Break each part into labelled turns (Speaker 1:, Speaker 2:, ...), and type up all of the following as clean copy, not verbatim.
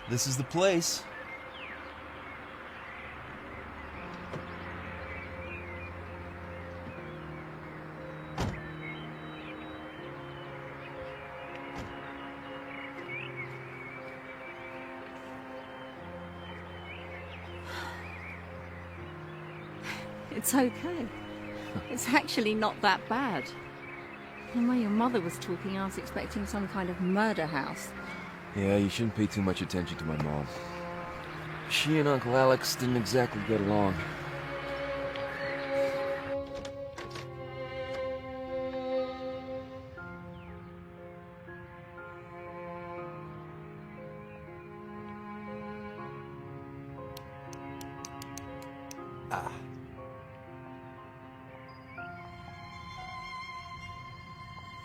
Speaker 1: This is the place.
Speaker 2: It's okay. It's actually not that bad. The way your mother was talking, I was expecting some kind of murder house.
Speaker 1: Yeah, you shouldn't pay too much attention to my mom. She and Uncle Alex didn't exactly get along.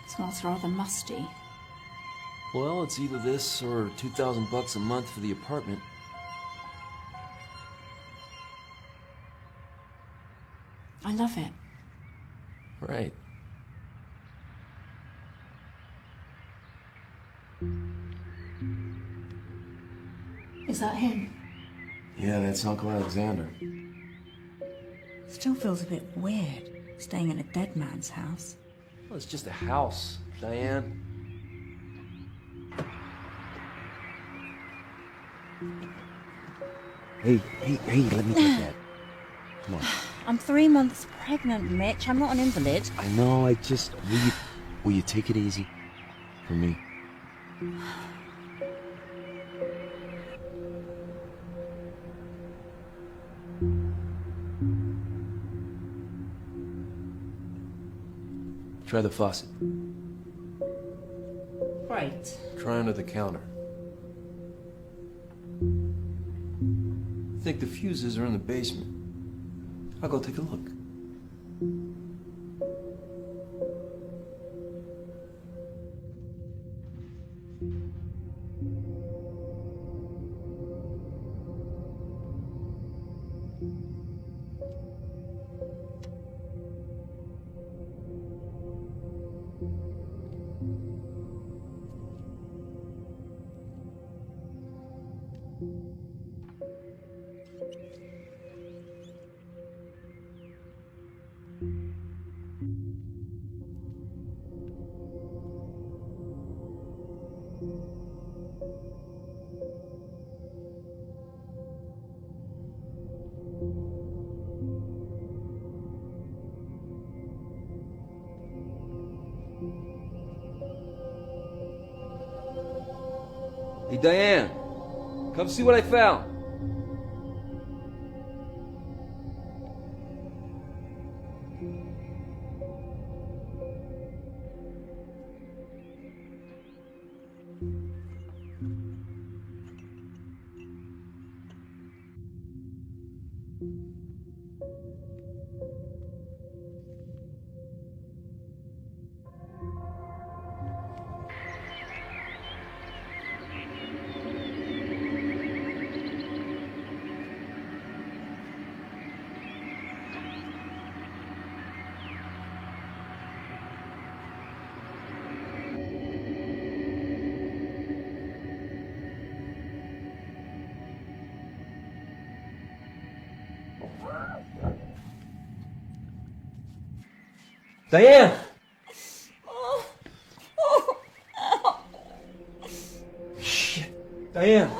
Speaker 2: Smells rather musty.
Speaker 1: Well, it's either this or $2,000 a month for the apartment.
Speaker 2: I love it.
Speaker 1: Right.
Speaker 2: Is that him?
Speaker 1: Yeah, that's Uncle Alexander.
Speaker 2: Still feels a bit weird, staying in a dead man's house.
Speaker 1: Well, it's just a house, Diane.
Speaker 3: Hey, let me get that. Come on.
Speaker 2: I'm 3 months pregnant, Mitch. I'm not an invalid.
Speaker 3: I know, will you take it easy? For me.
Speaker 1: Try the faucet.
Speaker 2: Great.
Speaker 1: Try under the counter. I think the fuses are in the basement. I'll go take a look. Hey, Diane, come see what I found. Diane! Shit. Diane!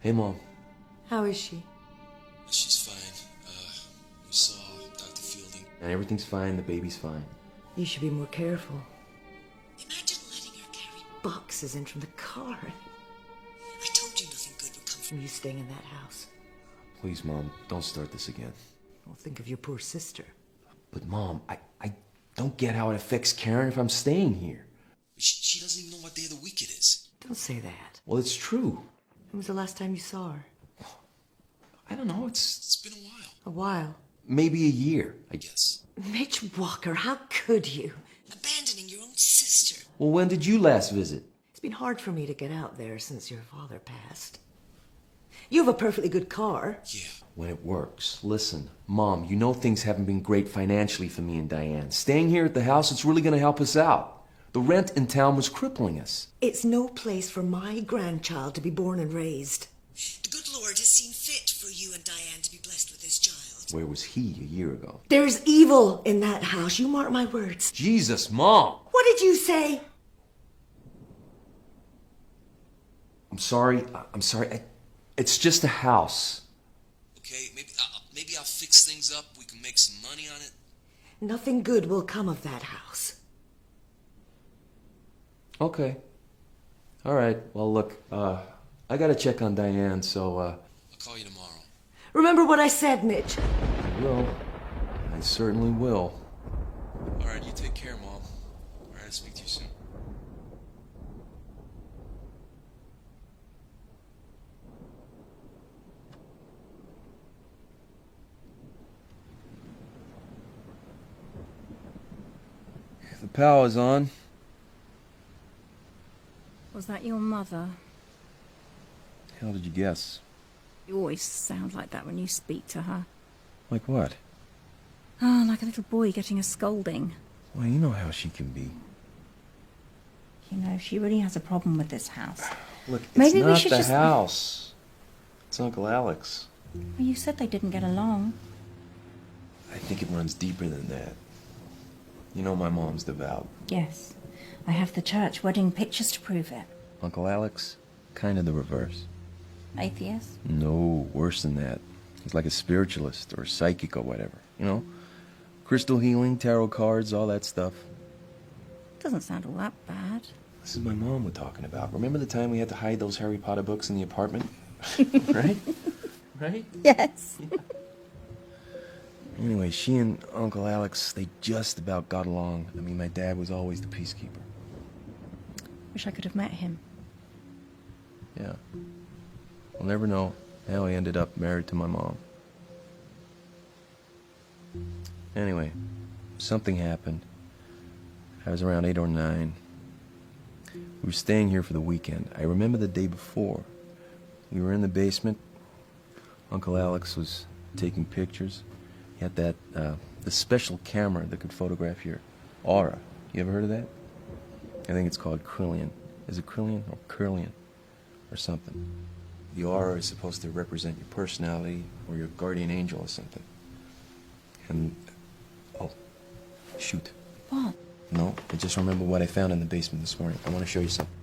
Speaker 1: Hey, Mom.
Speaker 4: How is she?
Speaker 1: She's fine. We saw Dr. Fielding. And everything's fine, the baby's fine.
Speaker 4: You should be more careful. Imagine letting her carry boxes in from the car. I told from you staying in that house.
Speaker 3: Please, Mom, don't start this again.
Speaker 4: Well, think of your poor sister.
Speaker 3: But, Mom, I don't get how it affects Karen if I'm staying here. She doesn't even know what day of the week it is.
Speaker 4: Don't say that.
Speaker 3: Well, it's true.
Speaker 4: When was the last time you saw her?
Speaker 3: I don't know. It's been a while.
Speaker 4: A while.
Speaker 3: Maybe a year, I guess.
Speaker 4: Mitch Walker, how could you? Abandoning your own sister.
Speaker 3: Well, when did you last visit?
Speaker 4: It's been hard for me to get out there since your father passed. You have a perfectly good car.
Speaker 3: Yeah, when it works. Listen, Mom, you know things haven't been great financially for me and Diane. Staying here at the house, it's really going to help us out. The rent in town was crippling us.
Speaker 4: It's no place for my grandchild to be born and raised.
Speaker 5: The good Lord has seen fit for you and Diane to be blessed with this child.
Speaker 3: Where was he a year ago?
Speaker 4: There's evil in that house, you mark my words.
Speaker 3: Jesus, Mom!
Speaker 4: What did you say?
Speaker 3: I'm sorry. It's just a house.
Speaker 1: Okay, maybe I'll fix things up. We can make some money on it.
Speaker 4: Nothing good will come of that house.
Speaker 3: Okay. All right. Well, look, I gotta check on Diane, so,
Speaker 1: I'll call you tomorrow.
Speaker 4: Remember what I said, Mitch.
Speaker 3: I will. I certainly will.
Speaker 1: All right, you take care, Mom. All right, I'll speak to you soon.
Speaker 3: The power's on.
Speaker 2: Was that your mother?
Speaker 3: How did you guess?
Speaker 2: You always sound like that when you speak to her.
Speaker 3: Like what?
Speaker 2: Oh, like a little boy getting a scolding.
Speaker 3: Well, you know how she can be.
Speaker 2: You know, she really has a problem with this house.
Speaker 3: Look, it's
Speaker 2: Maybe we
Speaker 3: not
Speaker 2: should
Speaker 3: the
Speaker 2: just...
Speaker 3: house. It's Uncle Alex.
Speaker 2: Well, you said they didn't get along.
Speaker 3: I think it runs deeper than that. You know my mom's devout.
Speaker 2: Yes. I have the church wedding pictures to prove it.
Speaker 3: Uncle Alex, kind of the reverse.
Speaker 2: Atheist?
Speaker 3: No, worse than that. He's like a spiritualist or psychic or whatever, you know? Crystal healing, tarot cards, all that stuff.
Speaker 2: Doesn't sound all that bad.
Speaker 3: This is my mom we're talking about. Remember the time we had to hide those Harry Potter books in the apartment? Right? Right?
Speaker 2: Yes.
Speaker 3: Yeah. Anyway, she and Uncle Alex, they just about got along. I mean, my dad was always the peacekeeper.
Speaker 2: Wish I could have met him.
Speaker 3: Yeah. We'll never know how he ended up married to my mom. Anyway, something happened. I was around 8 or 9. We were staying here for the weekend. I remember the day before. We were in the basement. Uncle Alex was taking pictures. He had that, the special camera that could photograph your aura. You ever heard of that? I think it's called Krillian. Is it Krillian or Curlian or something? The aura is supposed to represent your personality or your guardian angel or something. And, oh, shoot.
Speaker 2: What?
Speaker 3: No, I just remember what I found in the basement this morning. I want to show you something.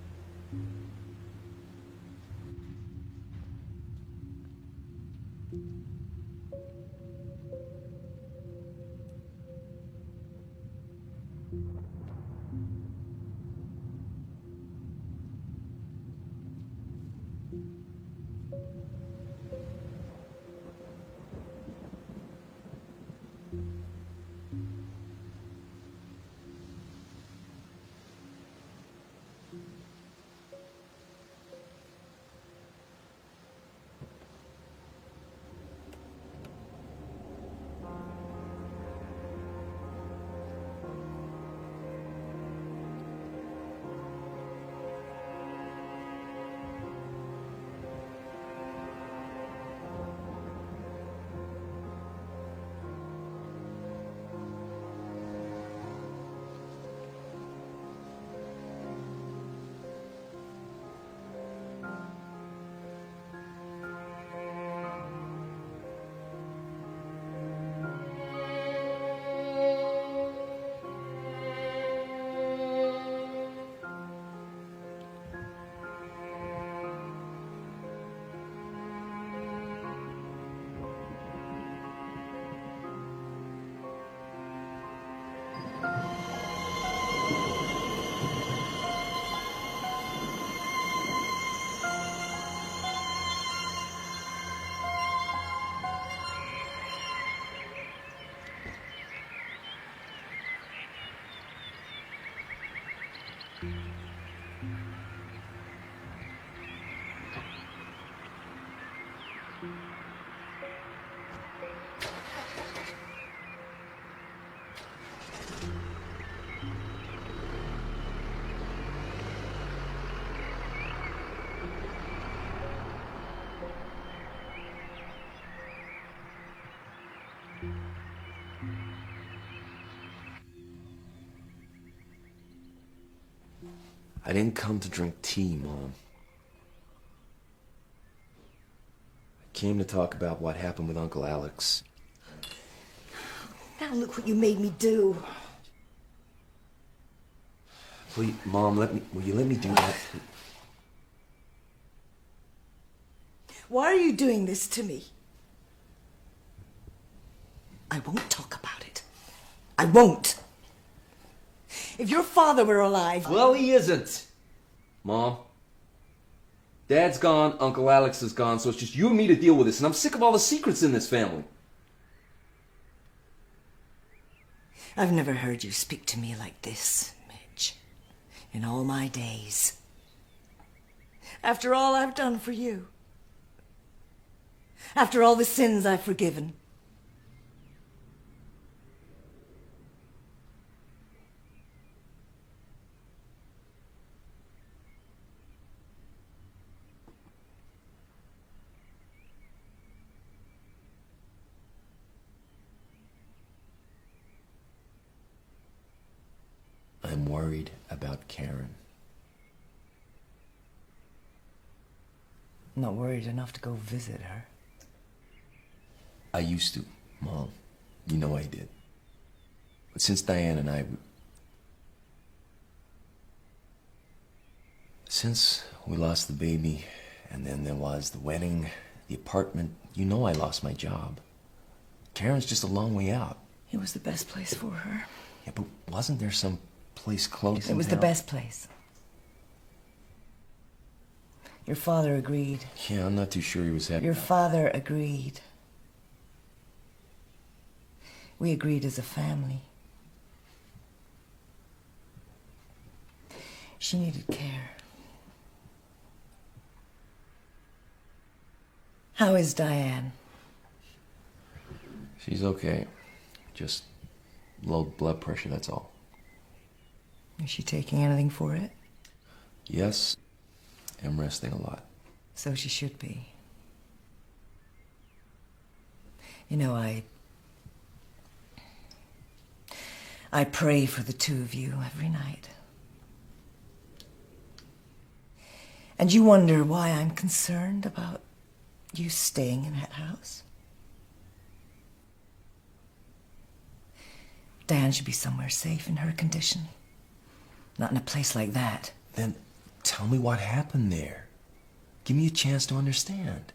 Speaker 1: I didn't come to drink tea, Mom. I came to talk about what happened with Uncle Alex.
Speaker 4: Now look what you made me do.
Speaker 1: Please, Mom, will you let me do that?
Speaker 4: Why are you doing this to me? I won't talk about it. I won't. If your father were alive...
Speaker 1: Well, he isn't. Mom. Dad's gone, Uncle Alex is gone, so it's just you and me to deal with this, and I'm sick of all the secrets in this family.
Speaker 4: I've never heard you speak to me like this, Mitch, in all my days. After all I've done for you. After all the sins I've forgiven.
Speaker 1: I'm worried about Karen.
Speaker 4: Not worried enough to go visit her.
Speaker 1: I used to, Mom. You know I did. But since Diane and I... Since we lost the baby, and then there was the wedding, the apartment, you know I lost my job. Karen's just a long way out.
Speaker 4: It was the best place for her.
Speaker 1: Yeah, but wasn't there some place close?
Speaker 4: It was the best place. Your father agreed.
Speaker 1: Yeah, I'm not too sure he was happy.
Speaker 4: Your father agreed. We agreed as a family. She needed care. How is Diane?
Speaker 1: She's okay. Just low blood pressure, that's all.
Speaker 4: Is she taking anything for it?
Speaker 1: Yes, I'm resting a lot.
Speaker 4: So she should be. You know, I pray for the two of you every night. And you wonder why I'm concerned about you staying in that house? Diane should be somewhere safe in her condition. Not in a place like that.
Speaker 1: Then tell me what happened there. Give me a chance to understand.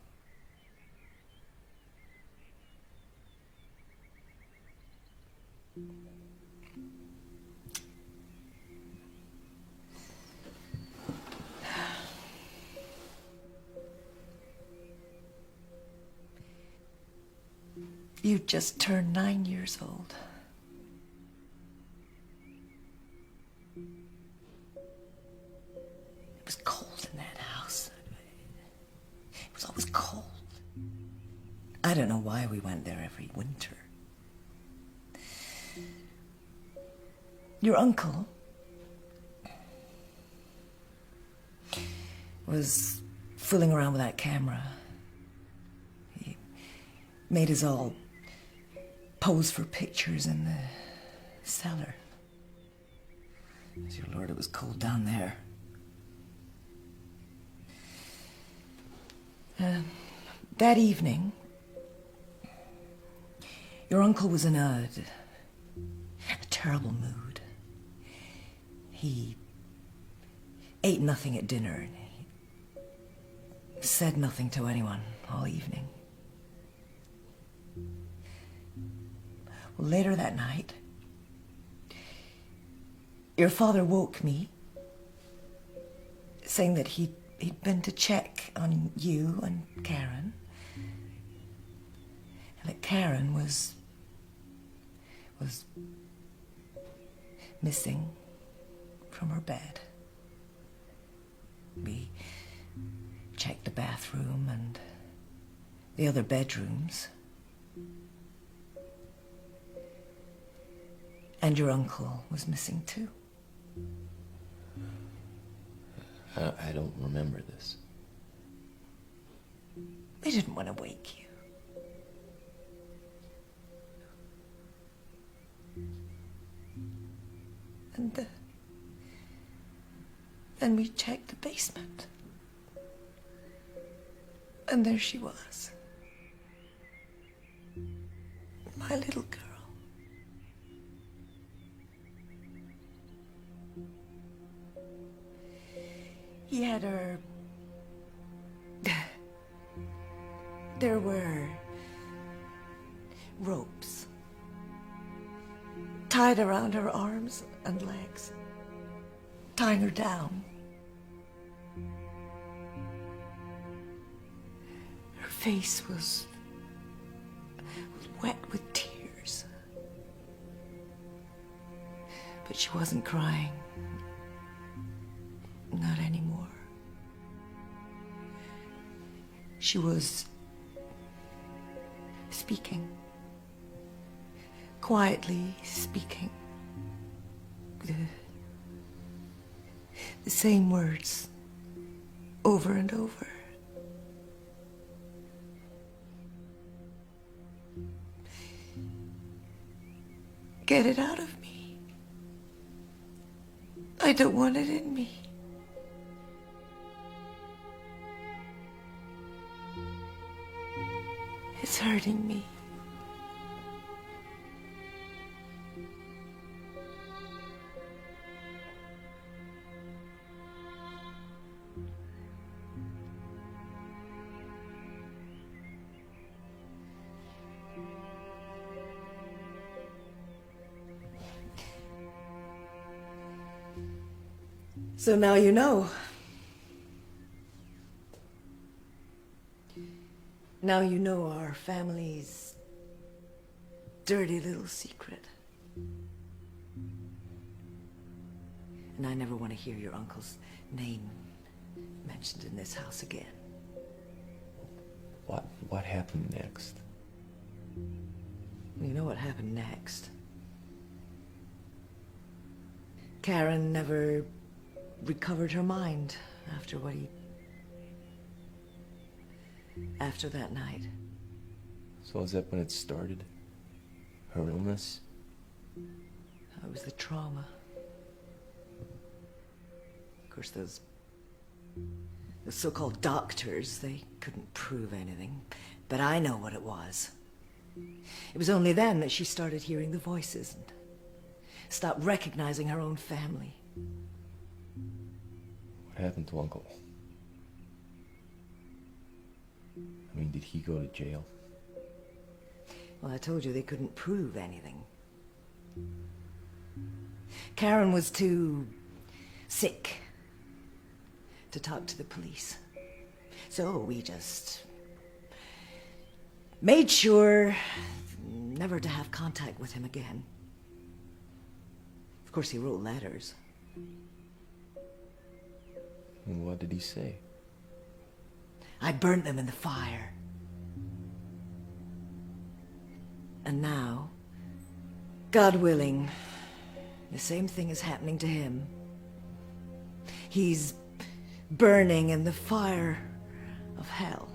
Speaker 4: You just turned 9 years old. It was cold in that house. It was always cold. I don't know why we went there every winter. Your uncle was fooling around with that camera. He made us all pose for pictures in the cellar. Dear Lord, it was cold down there. That evening, your uncle was in a terrible mood. He ate nothing at dinner and he said nothing to anyone all evening. Well, later that night, your father woke me, saying that he'd been to check on you and Karen, and that Karen was missing from her bed. We checked the bathroom and the other bedrooms. And your uncle was missing too.
Speaker 1: I don't remember this.
Speaker 4: They didn't want to wake you. And then we checked the basement. And there she was. My little girl. He had her... There were ropes tied around her arms and legs, tying her down. Her face was wet with tears. But she wasn't crying. Not anymore. She was speaking. Quietly speaking. The same words over and over. Get it out of me. I don't want it in me. It's hurting me. So now you know. Now you know our family's dirty little secret. And I never want to hear your uncle's name mentioned in this house again.
Speaker 1: What happened next?
Speaker 4: You know what happened next. Karen never recovered her mind after after that night.
Speaker 1: So is that when it started? Her illness?
Speaker 4: That was the trauma. Of course, those so-called doctors, they couldn't prove anything. But I know what it was. It was only then that she started hearing the voices and stopped recognizing her own family.
Speaker 1: What happened to Uncle? I mean, did he go to jail?
Speaker 4: Well, I told you they couldn't prove anything. Karen was too sick to talk to the police. So we just made sure never to have contact with him again. Of course, he wrote letters.
Speaker 1: And what did he say?
Speaker 4: I burnt them in the fire. And now, God willing, the same thing is happening to him. He's burning in the fire of hell.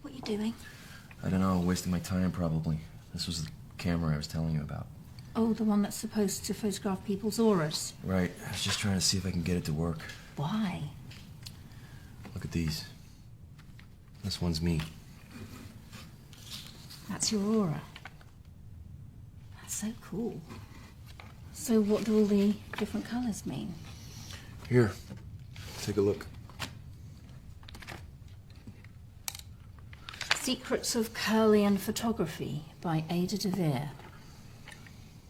Speaker 2: What are you doing?
Speaker 1: I don't know, wasting my time probably. This was the camera I was telling you about.
Speaker 2: Oh, the one that's supposed to photograph people's auras.
Speaker 1: Right, I was just trying to see if I can get it to work.
Speaker 2: Why?
Speaker 1: Look at these. This one's me.
Speaker 2: That's your aura. That's so cool. So what do all the different colours mean?
Speaker 1: Here, take a look.
Speaker 2: Secrets of Curlian Photography by Ada de Vere.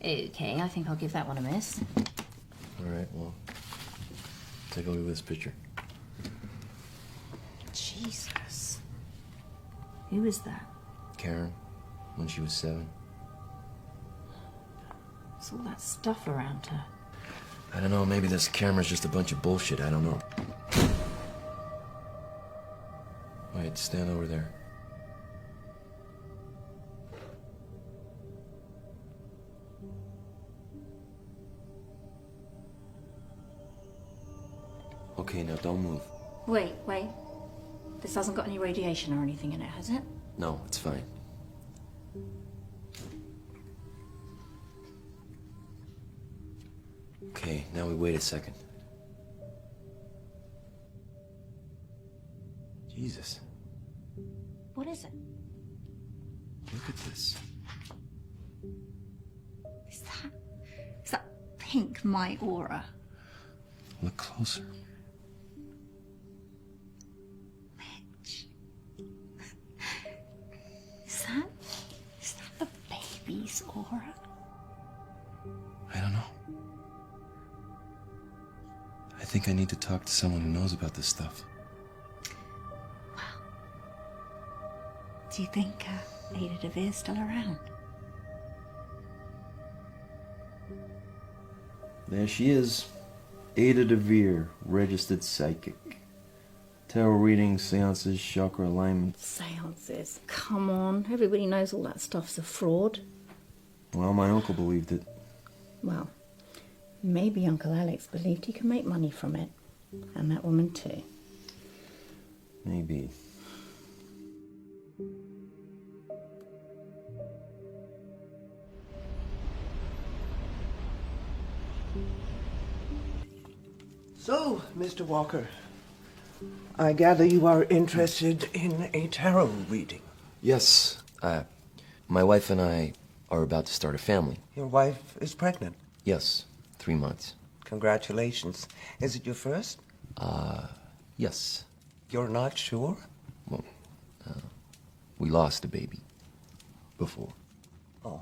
Speaker 2: Okay, I think I'll give that one a miss.
Speaker 1: All right, well, take a look at this picture.
Speaker 2: Jesus. Who is that?
Speaker 1: Karen, when she was 7.
Speaker 2: There's all that stuff around her.
Speaker 1: I don't know, maybe this camera's just a bunch of bullshit, I don't know. Wait, stand over there. Okay, now don't move.
Speaker 2: Wait. This hasn't got any radiation or anything in it, has it?
Speaker 1: No, it's fine. Okay, now we wait a second. Jesus,
Speaker 2: What is it?
Speaker 1: look at this.
Speaker 2: Is that pink my aura?
Speaker 1: Look closer.
Speaker 2: Mitch. Is that the baby's aura?
Speaker 1: I don't know. I think I need to talk to someone who knows about this stuff.
Speaker 2: Do you think Ada DeVere's still around?
Speaker 3: There she is. Ada DeVere, registered psychic. Tarot readings, seances, chakra alignment.
Speaker 2: Seances. Come on. Everybody knows all that stuff's a fraud.
Speaker 3: Well, my uncle believed it.
Speaker 2: Well, maybe Uncle Alex believed he could make money from it. And that woman too.
Speaker 3: Maybe.
Speaker 6: So, Mr. Walker, I gather you are interested in a tarot reading.
Speaker 1: Yes, my wife and I are about to start a family.
Speaker 6: Your wife is pregnant.
Speaker 1: Yes, 3 months.
Speaker 6: Congratulations. Is it your first?
Speaker 1: Yes.
Speaker 6: You're not sure?
Speaker 1: Well, we lost a baby before.
Speaker 6: Oh,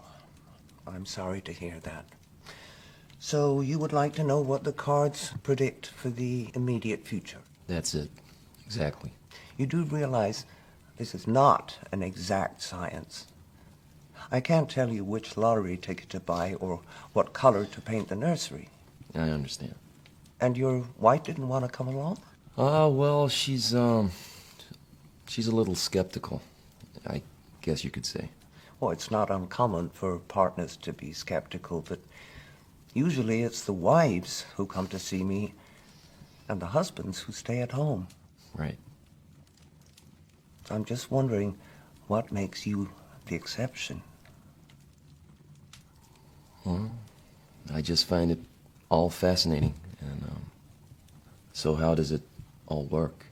Speaker 6: I'm sorry to hear that. So you would like to know what the cards predict for the immediate future?
Speaker 1: That's it. Exactly.
Speaker 6: You do realize this is not an exact science. I can't tell you which lottery ticket to buy or what color to paint the nursery.
Speaker 1: I understand.
Speaker 6: And your wife didn't want to come along?
Speaker 1: Well, she's a little skeptical, I guess you could say.
Speaker 6: Well, it's not uncommon for partners to be skeptical, but usually it's the wives who come to see me and the husbands who stay at home.
Speaker 1: Right.
Speaker 6: I'm just wondering what makes you the exception.
Speaker 1: Well, I just find it all fascinating. And so how does it all work?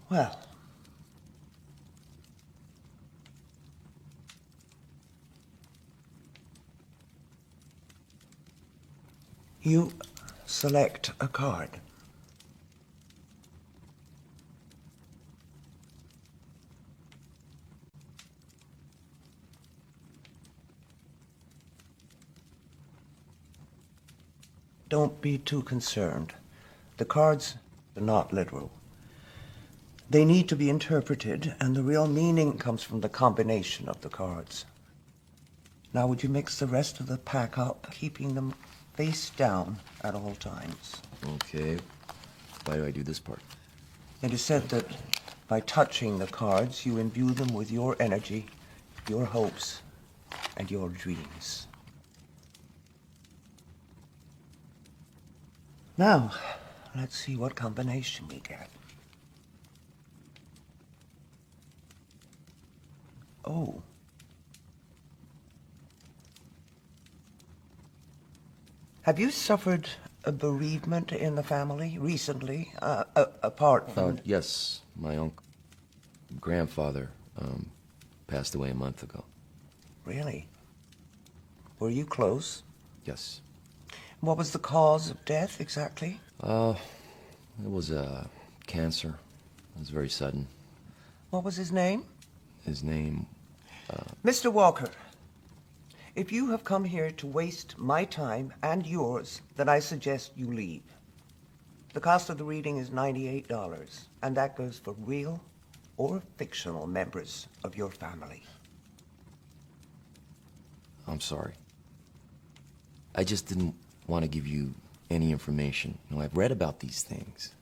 Speaker 6: Well, you select a card. Don't be too concerned. The cards are not literal. They need to be interpreted, and the real meaning comes from the combination of the cards. Now, would you mix the rest of the pack up, keeping them face down at all times?
Speaker 1: Okay. Why do I do this part?
Speaker 6: It is said that by touching the cards, you imbue them with your energy, your hopes, and your dreams. Now, let's see what combination we get. Oh. Have you suffered a bereavement in the family recently, apart from...
Speaker 1: Yes, my grandfather passed away a month ago.
Speaker 6: Really? Were you close?
Speaker 1: Yes.
Speaker 6: What was the cause of death, exactly?
Speaker 1: It was cancer. It was very sudden.
Speaker 6: What was his name?
Speaker 1: His name,
Speaker 6: Mr. Walker, If you have come here to waste my time and yours, then I suggest you leave. The cost of the reading is $98, and that goes for real or fictional members of your family.
Speaker 1: I'm sorry. I just didn't want to give you any information. You know, I've read about these things.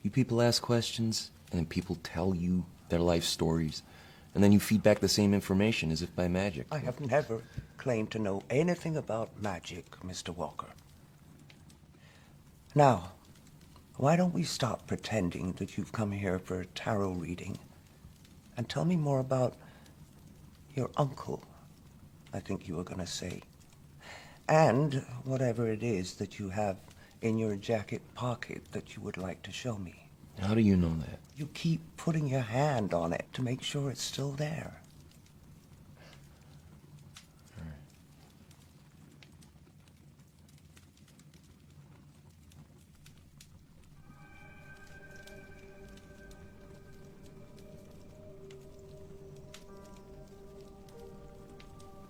Speaker 1: You people ask questions, and then people tell you their life stories, and then you feed back the same information as if by magic.
Speaker 6: I have never claimed to know anything about magic, Mr. Walker. Now, why don't we stop pretending that you've come here for a tarot reading and tell me more about your uncle, I think you were going to say, and whatever it is that you have in your jacket pocket that you would like to show me.
Speaker 1: How do you know that?
Speaker 6: You keep putting your hand on it to make sure it's still there.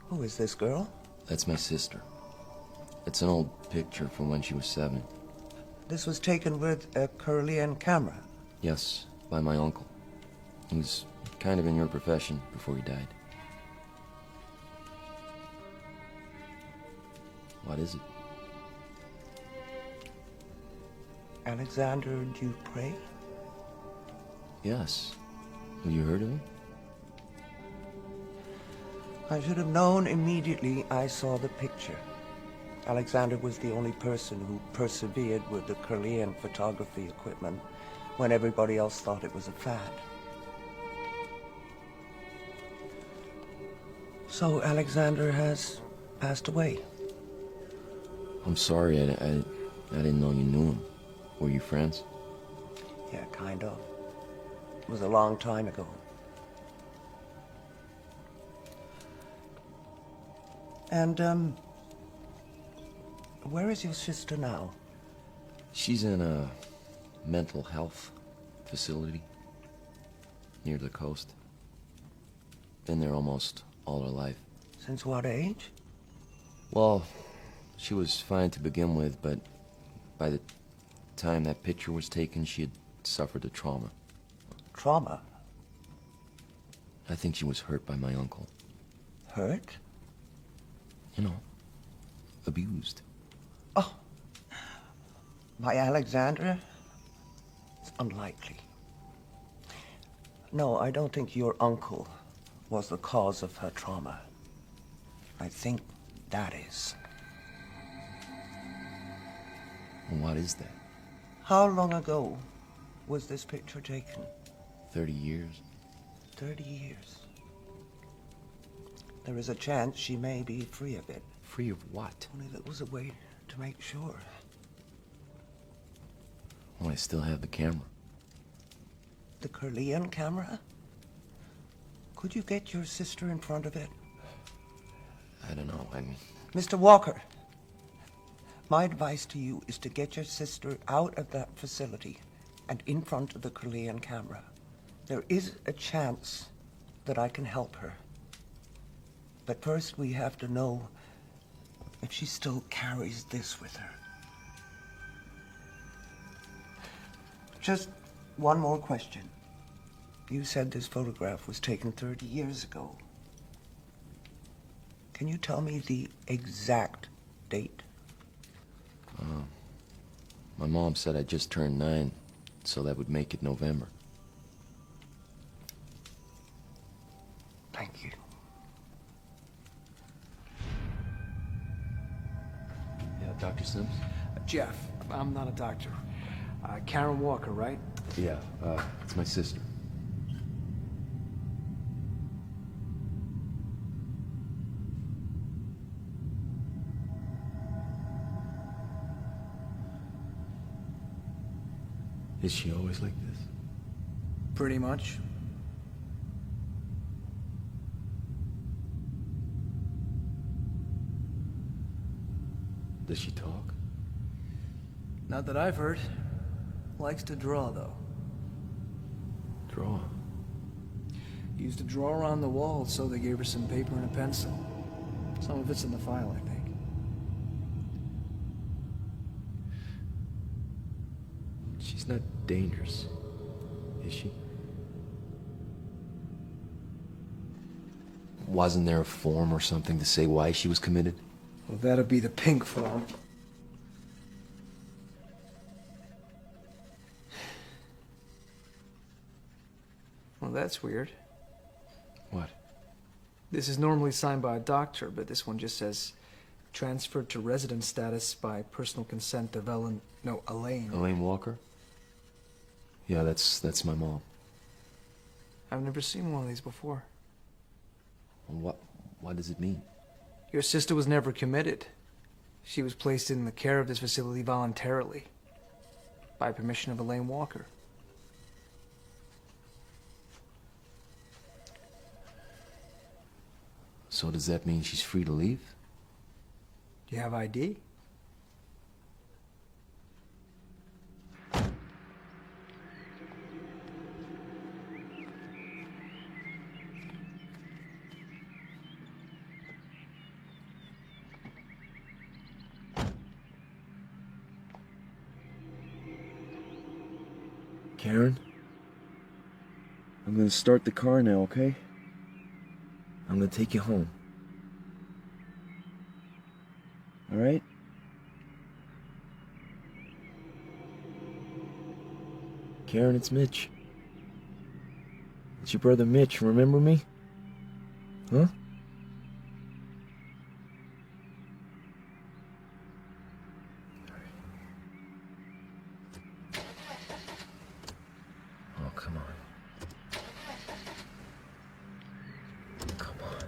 Speaker 6: Who is this girl?
Speaker 1: That's my sister. It's an old picture from when she was 7.
Speaker 6: This was taken with a Curlian camera.
Speaker 1: Yes, by my uncle. He was kind of in your profession before he died. What is it?
Speaker 6: Alexander Dupre?
Speaker 1: Yes. Have you heard of him?
Speaker 6: I should have known immediately I saw the picture. Alexander was the only person who persevered with the Curlian photography equipment when everybody else thought it was a fad. So Alexander has passed away.
Speaker 1: I'm sorry, I didn't know you knew him. Were you friends?
Speaker 6: Yeah, kind of. It was a long time ago. And, where is your sister now?
Speaker 1: She's in a mental health facility near the coast. Been there almost all her life.
Speaker 6: Since what age?
Speaker 1: Well, she was fine to begin with, but by the time that picture was taken, she had suffered a trauma.
Speaker 6: Trauma?
Speaker 1: I think she was hurt by my uncle.
Speaker 6: Hurt?
Speaker 1: You know, abused.
Speaker 6: Oh, by Alexander? It's unlikely. No, I don't think your uncle was the cause of her trauma. I think that is.
Speaker 1: And what is that?
Speaker 6: How long ago was this picture taken?
Speaker 1: 30 years?
Speaker 6: 30 years. There is a chance she may be free of it.
Speaker 1: Free of what?
Speaker 6: Only there was a way to make sure.
Speaker 1: Well, I still have the camera.
Speaker 6: The Curlian camera? Could you get your sister in front of it?
Speaker 1: I don't know,
Speaker 6: Mr. Walker, my advice to you is to get your sister out of that facility and in front of the Curlian camera. There is a chance that I can help her. But first we have to know if she still carries this with her. Just one more question. You said this photograph was taken 30 years ago. Can you tell me the exact date?
Speaker 1: My mom said I just turned 9, so that would make it November.
Speaker 6: Thank you.
Speaker 1: Yeah, Dr. Sims?
Speaker 7: Jeff, I'm not a doctor. Karen Walker, right?
Speaker 1: Yeah, it's my sister. Is she always like this?
Speaker 7: Pretty much.
Speaker 1: Does she talk?
Speaker 7: Not that I've heard. Likes to draw, though.
Speaker 1: Draw?
Speaker 7: Used to draw around the wall, so they gave her some paper and a pencil. Some of it's in the file, I think.
Speaker 1: She's not dangerous, is she? Wasn't there a form or something to say why she was committed?
Speaker 7: Well, that'll be the pink form. Well, that's weird.
Speaker 1: What?
Speaker 7: This is normally signed by a doctor, but this one just says transferred to resident status by personal consent of Elaine.
Speaker 1: Elaine Walker? Yeah, that's my mom.
Speaker 7: I've never seen one of these before.
Speaker 1: What does it mean?
Speaker 7: Your sister was never committed. She was placed in the care of this facility voluntarily, by permission of Elaine Walker.
Speaker 1: So does that mean she's free to leave?
Speaker 7: Do you have ID?
Speaker 3: Karen? I'm gonna start the car now, okay? I'm gonna take you home. Alright? Karen, it's Mitch. It's your brother Mitch, remember me? Huh? Oh, come on. Come on.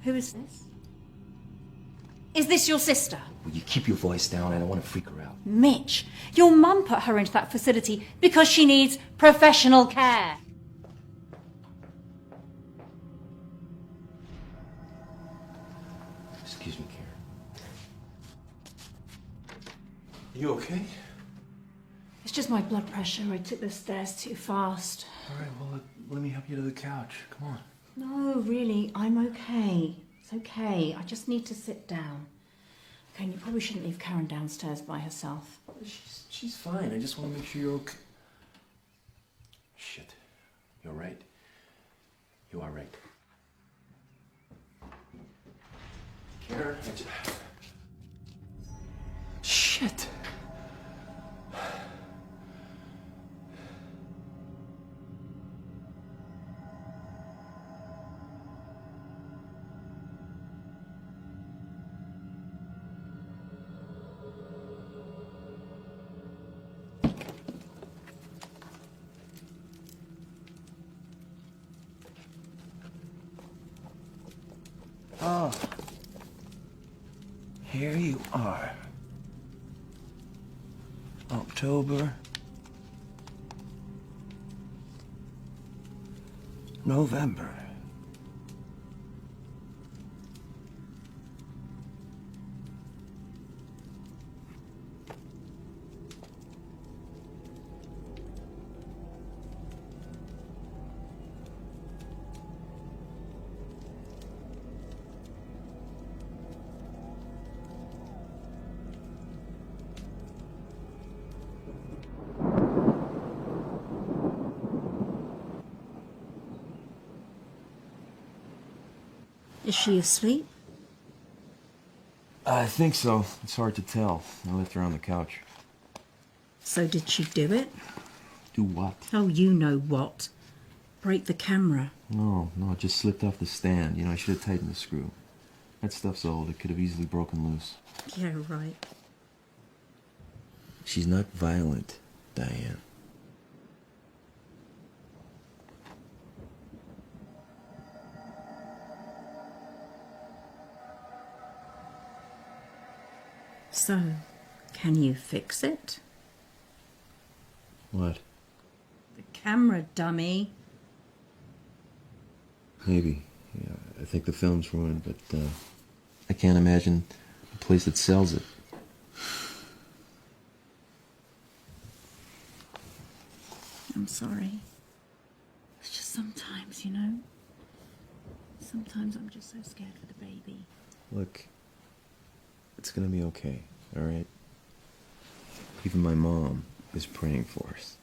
Speaker 2: Who is this? Is this your sister?
Speaker 1: Will you keep your voice down? I don't want to freak her out.
Speaker 2: Mitch, your mum put her into that facility because she needs professional care.
Speaker 1: Excuse me, Karen.
Speaker 3: You okay?
Speaker 2: It's just my blood pressure. I took the stairs too fast.
Speaker 3: Alright, well, let me help you to the couch. Come on.
Speaker 2: No, really, I'm okay. It's okay. I just need to sit down. Okay, and you probably shouldn't leave Karen downstairs by herself.
Speaker 3: She's fine. I just want to make sure you're okay.
Speaker 1: Shit. You're right. You are right. Karen, Shit.
Speaker 6: Ah, here you are. October, November.
Speaker 2: Is she asleep?
Speaker 3: I think so. It's hard to tell. I left her on the couch.
Speaker 2: So did she do it?
Speaker 3: Do what?
Speaker 2: Oh, you know what. Break the camera.
Speaker 3: No, it just slipped off the stand. You know, I should have tightened the screw. That stuff's old. It could have easily broken loose.
Speaker 2: Yeah, right.
Speaker 3: She's not violent, Diane.
Speaker 2: So, can you fix it?
Speaker 3: What?
Speaker 2: The camera, dummy.
Speaker 3: Maybe. Yeah, I think the film's ruined, but I can't imagine a place that sells it.
Speaker 2: I'm sorry. It's just sometimes, you know. Sometimes I'm just so scared for the baby.
Speaker 3: Look, it's gonna be okay, all right? Even my mom is praying for us.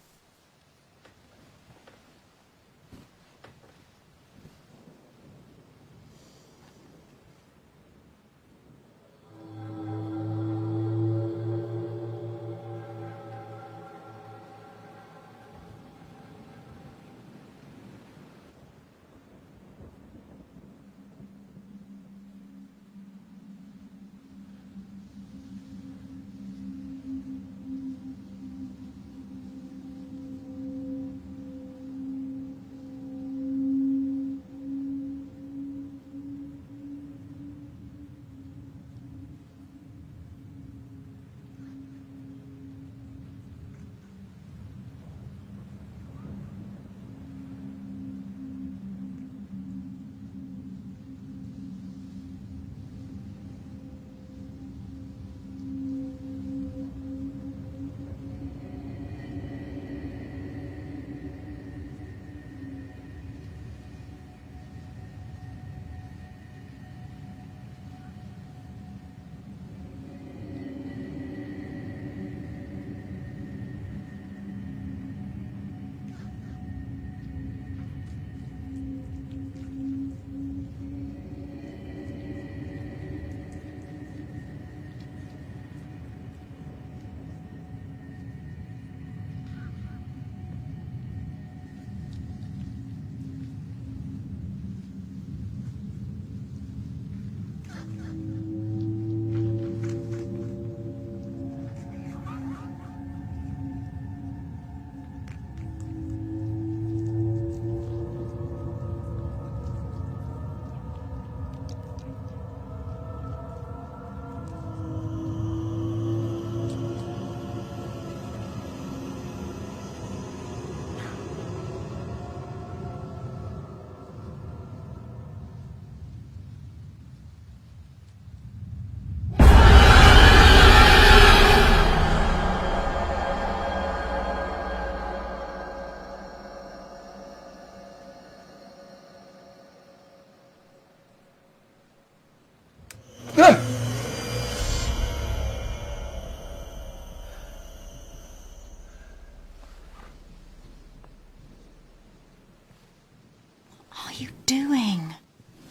Speaker 2: What are you doing?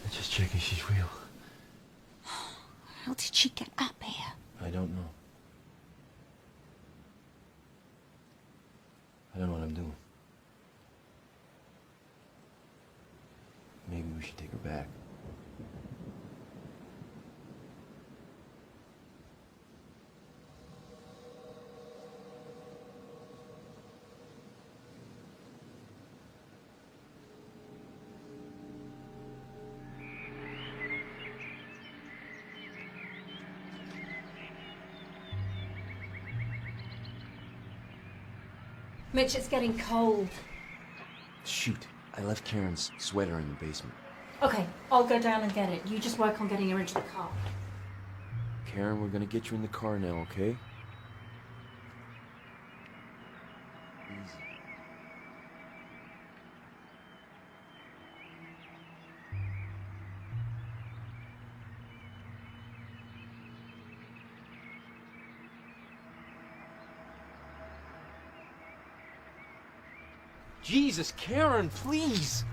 Speaker 3: I'm just checking she's real.
Speaker 2: How did she get up here?
Speaker 3: I don't know. I don't know what I'm doing. Maybe we should take her back.
Speaker 2: Mitch, it's getting cold.
Speaker 1: Shoot, I left Karen's sweater in the basement.
Speaker 2: Okay, I'll go down and get it. You just work on getting her into the car.
Speaker 1: Karen, we're gonna get you in the car now, okay? Easy. Jesus, Karen, please!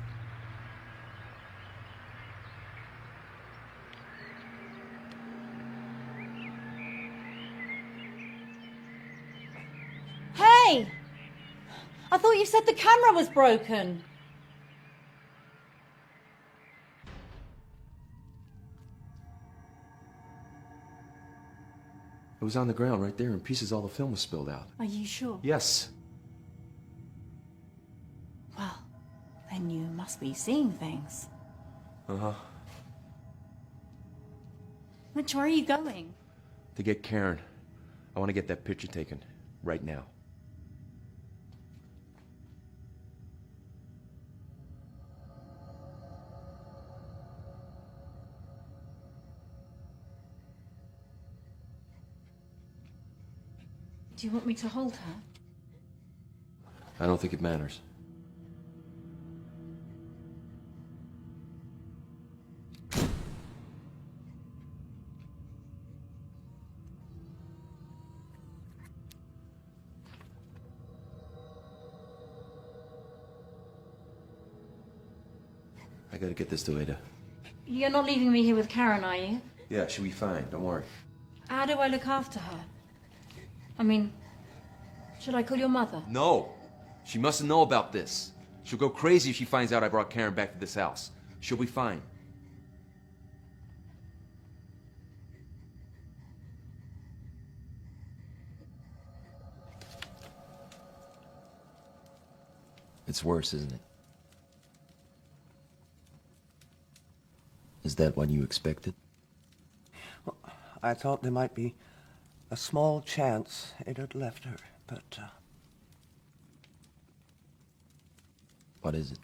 Speaker 2: Hey! I thought you said the camera was broken.
Speaker 1: It was on the ground right there in pieces. All the film was spilled out.
Speaker 2: Are you sure?
Speaker 1: Yes.
Speaker 2: Well, then you must be seeing things.
Speaker 1: Uh-huh.
Speaker 2: Mitch, where are you going?
Speaker 3: To get Karen. I want to get that picture taken. Right now.
Speaker 2: Do you want me to hold her?
Speaker 3: I don't think it matters. I gotta get this to Ada.
Speaker 2: You're not leaving me here with Karen, are you?
Speaker 3: Yeah, she'll be fine. Don't worry.
Speaker 2: How do I look after her? I mean, should I call your mother?
Speaker 3: No! She mustn't know about this. She'll go crazy if she finds out I brought Karen back to this house. She'll be fine.
Speaker 1: It's worse, isn't it? Is that what you expected?
Speaker 6: Well, I thought there might be a small chance it had left her, but...
Speaker 1: What is it?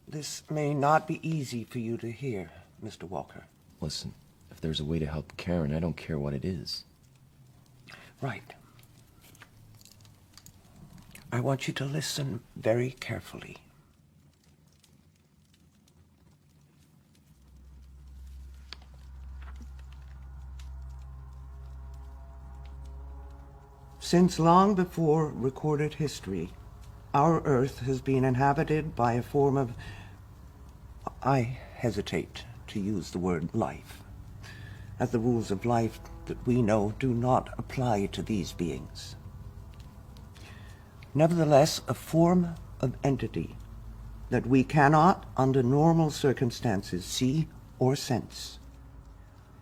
Speaker 6: This may not be easy for you to hear, Mr. Walker.
Speaker 1: Listen, if there's a way to help Karen, I don't care what it is.
Speaker 6: Right. I want you to listen very carefully. Since long before recorded history, our Earth has been inhabited by a form of... I hesitate to use the word life, as the rules of life that we know do not apply to these beings. Nevertheless, a form of entity that we cannot, under normal circumstances, see or sense.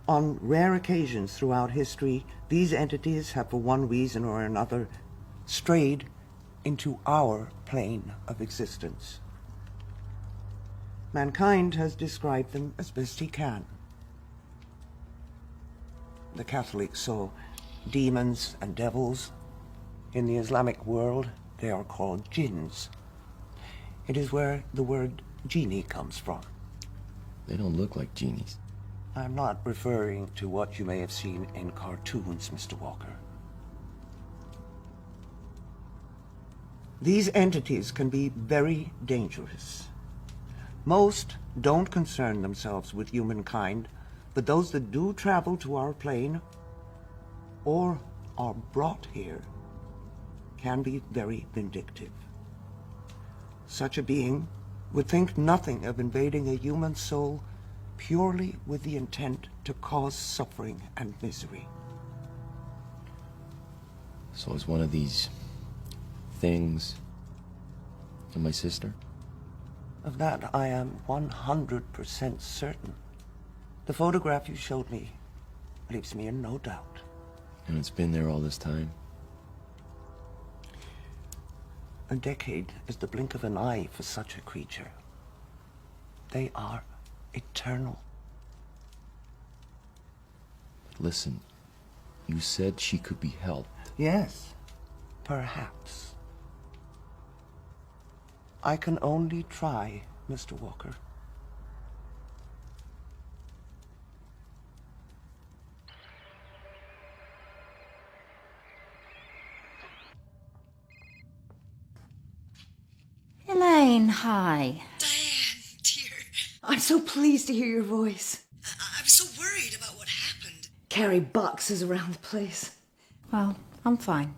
Speaker 6: On rare occasions throughout history, these entities have, for one reason or another, strayed into our plane of existence. Mankind has described them as best he can. The Catholics saw demons and devils. In the Islamic world, they are called jinns. It is where the word genie comes from.
Speaker 1: They don't look like genies.
Speaker 6: I'm not referring to what you may have seen in cartoons, Mr. Walker. These entities can be very dangerous. Most don't concern themselves with humankind, but those that do travel to our plane or are brought here can be very vindictive. Such a being would think nothing of invading a human soul purely with the intent to cause suffering and misery.
Speaker 1: So is one of these things and my sister?
Speaker 6: Of that I am 100% certain. The photograph you showed me leaves me in no doubt.
Speaker 1: And it's been there all this time?
Speaker 6: A decade is the blink of an eye for such a creature. They are eternal.
Speaker 1: But listen, you said she could be helped.
Speaker 6: Yes, perhaps. I can only try, Mr. Walker.
Speaker 2: Elaine, hi.
Speaker 5: Diane, dear.
Speaker 4: I'm so pleased to hear your voice.
Speaker 5: I'm so worried about what happened.
Speaker 4: Carry boxes around the place.
Speaker 2: Well, I'm fine.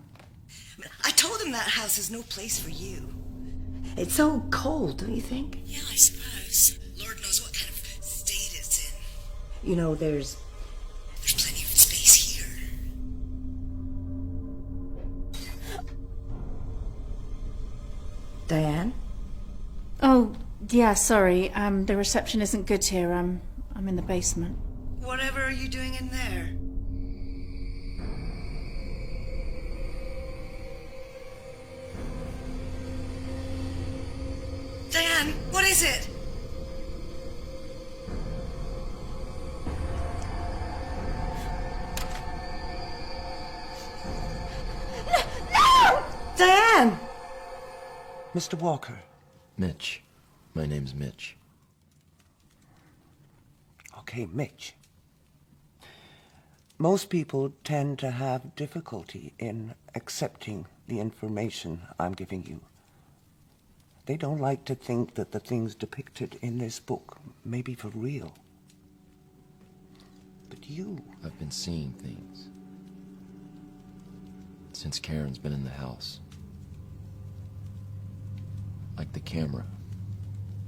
Speaker 5: I told him that house is no place for you.
Speaker 4: It's so cold, don't you think?
Speaker 5: Yeah, I suppose. Lord knows what kind of state it's in.
Speaker 4: You know, there's
Speaker 5: plenty of space here.
Speaker 4: Diane?
Speaker 2: Oh, yeah, sorry. The reception isn't good here. I'm in the basement.
Speaker 5: Whatever are you doing in there? Diane, what is it?
Speaker 6: Mr. Walker.
Speaker 1: Mitch. My name's Mitch.
Speaker 6: Okay, Mitch. Most people tend to have difficulty in accepting the information I'm giving you. They don't like to think that the things depicted in this book may be for real. But you...
Speaker 1: I've been seeing things. Since Karen's been in the house. Like the camera.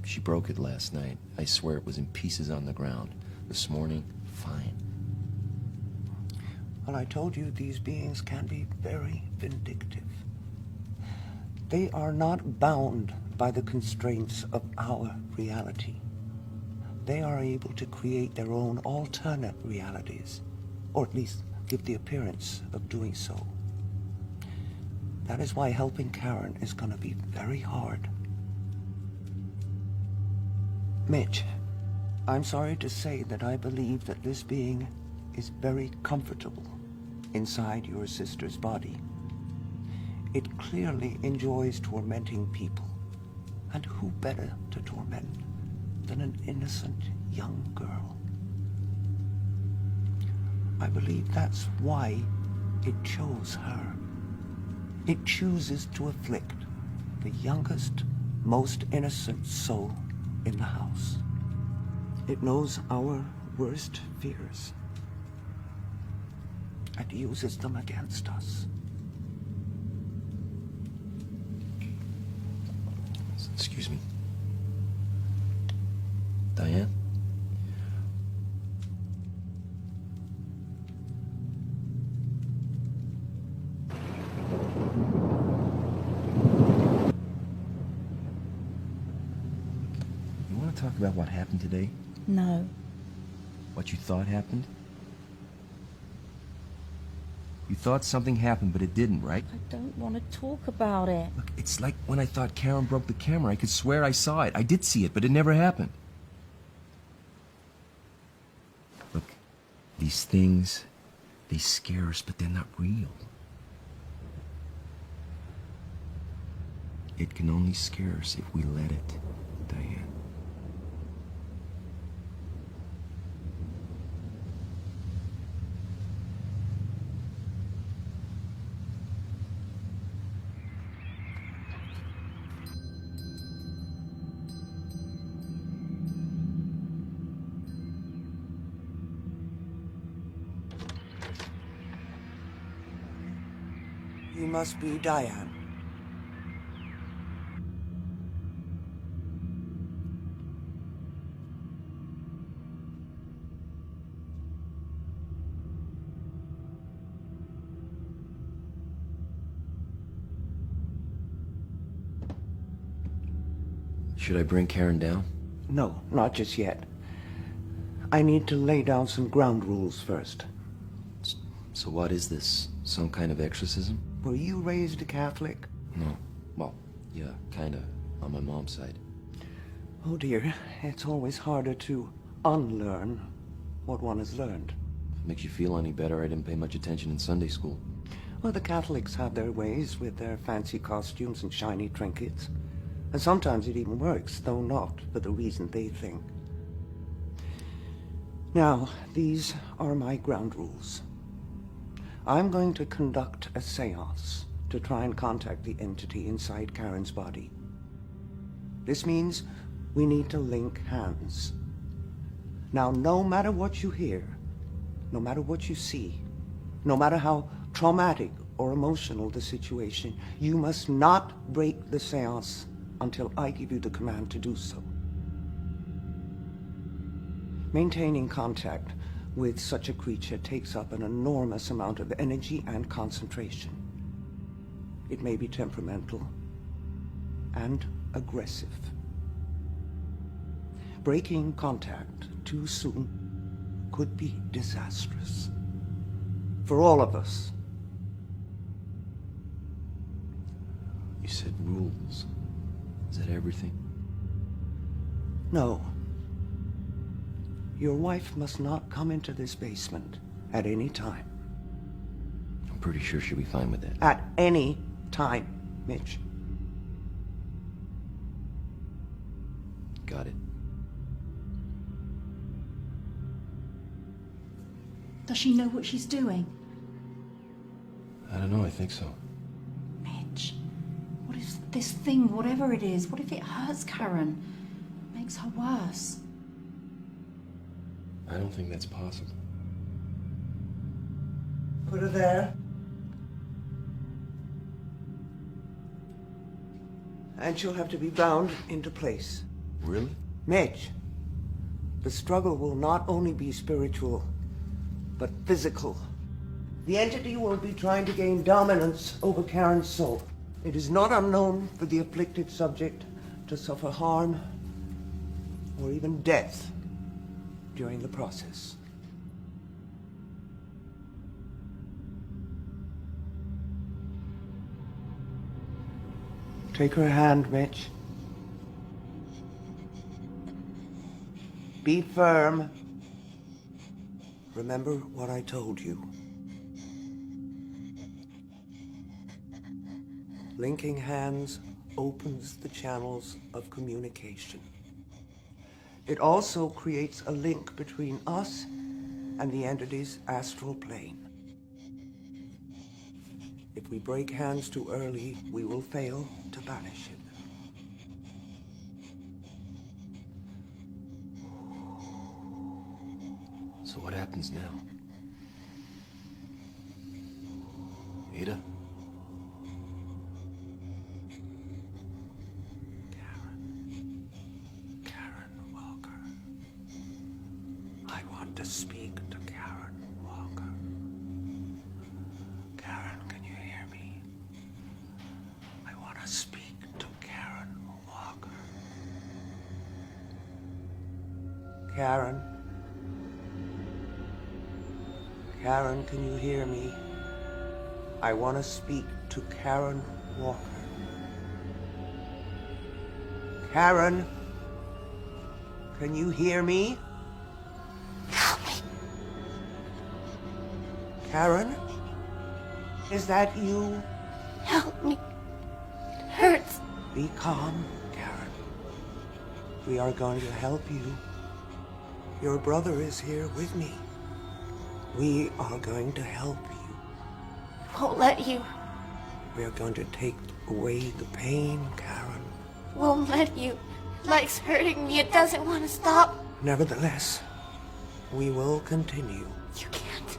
Speaker 1: She broke it last night. I swear it was in pieces on the ground. This morning, fine.
Speaker 6: Well, I told you these beings can be very vindictive. They are not bound by the constraints of our reality. They are able to create their own alternate realities, or at least give the appearance of doing so. That is why helping Karen is going to be very hard. Mitch, I'm sorry to say that I believe that this being is very comfortable inside your sister's body. It clearly enjoys tormenting people. And who better to torment than an innocent young girl? I believe that's why it chose her. It chooses to afflict the youngest, most innocent soul in the house. It knows our worst fears and uses them against us.
Speaker 1: Excuse me. Diane? You want to talk about what happened today?
Speaker 2: No.
Speaker 1: What you thought happened? You thought something happened, but it didn't, right?
Speaker 2: I don't want to talk about it.
Speaker 1: Look, it's like when I thought Karen broke the camera. I could swear I saw it. I did see it, but it never happened. Look, these things, they scare us, but they're not real. It can only scare us if we let it, Diane.
Speaker 6: You must be Diane.
Speaker 1: Should I bring Karen down?
Speaker 6: No, not just yet. I need to lay down some ground rules first.
Speaker 1: So what is this? Some kind of exorcism?
Speaker 6: Were you raised a Catholic?
Speaker 1: No. Well, yeah, kinda, on my mom's side.
Speaker 6: Oh dear, it's always harder to unlearn what one has learned.
Speaker 1: If it makes you feel any better, I didn't pay much attention in Sunday school.
Speaker 6: Well, the Catholics have their ways with their fancy costumes and shiny trinkets. And sometimes it even works, though not for the reason they think. Now, these are my ground rules. I'm going to conduct a seance to try and contact the entity inside Karen's body. This means we need to link hands. Now, no matter what you hear, no matter what you see, no matter how traumatic or emotional the situation, you must not break the seance until I give you the command to do so. Maintaining contact with such a creature takes up an enormous amount of energy and concentration. It may be temperamental and aggressive. Breaking contact too soon could be disastrous for all of us.
Speaker 1: You said rules. Is that everything?
Speaker 6: No. Your wife must not come into this basement at any time.
Speaker 1: I'm pretty sure she'll be fine with that.
Speaker 6: At any time, Mitch.
Speaker 8: Does she know what she's doing?
Speaker 3: I don't know, I think so.
Speaker 8: Mitch, what if this thing, whatever it is, what if it hurts Karen? Makes her worse?
Speaker 3: I don't think that's possible.
Speaker 6: Put her there. And she'll have to be bound into place.
Speaker 3: Really?
Speaker 6: Mitch, the struggle will not only be spiritual, but physical. The entity will be trying to gain dominance over Karen's soul. It is not unknown for the afflicted subject to suffer harm or even death during the process. Take her hand, Mitch. Be firm. Remember what I told you. Linking hands opens the channels of communication. It also creates a link between us and the entity's astral plane. If we break hands too early, we will fail to banish it.
Speaker 3: So what happens now? Ada?
Speaker 6: Karen Walker. I want to speak to Karen Walker. Karen, can you hear me? I want to speak to Karen Walker. Karen? Karen, can you hear me? I want to speak to Karen Walker. Karen? Can you hear me? Karen? Is that you?
Speaker 2: Help me. It hurts.
Speaker 6: Be calm, Karen. We are going to help you. Your brother is here with me. We are going to help you.
Speaker 2: Won't let you.
Speaker 6: We are going to take away the pain, Karen.
Speaker 2: Won't let you. Like's hurting me. It doesn't want to stop.
Speaker 6: Nevertheless, we will continue.
Speaker 2: You can't.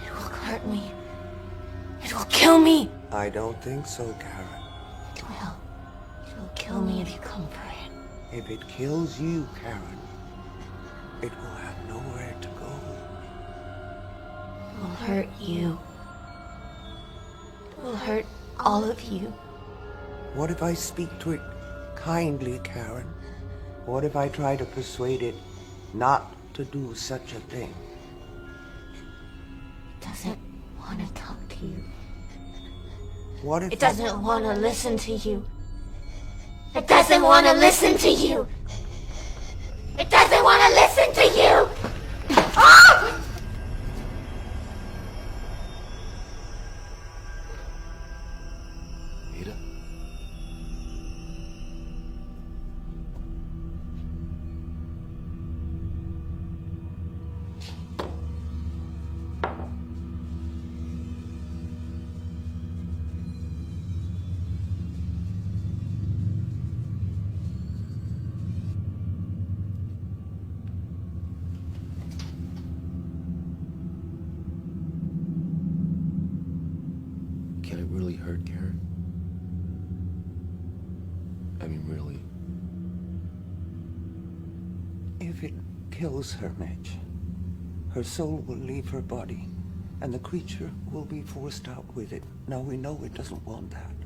Speaker 2: It will hurt me. It will kill me.
Speaker 6: I don't think so, Karen.
Speaker 2: It will. It will kill me if you come for it.
Speaker 6: If it kills you, Karen, it will have nowhere to go.
Speaker 2: It will hurt you. It will hurt all of you.
Speaker 6: What if I speak to it kindly, Karen? What if I try to persuade it not to do such a thing?
Speaker 2: It doesn't want to talk to you.
Speaker 6: What if
Speaker 2: It doesn't want to listen to you. It doesn't want to listen to you. It doesn't want to listen to you. Ah!
Speaker 3: Ada? Can it really hurt Karen? I mean, really?
Speaker 6: If it kills her, Mitch, her soul will leave her body, and the creature will be forced out with it. Now, we know it doesn't want that.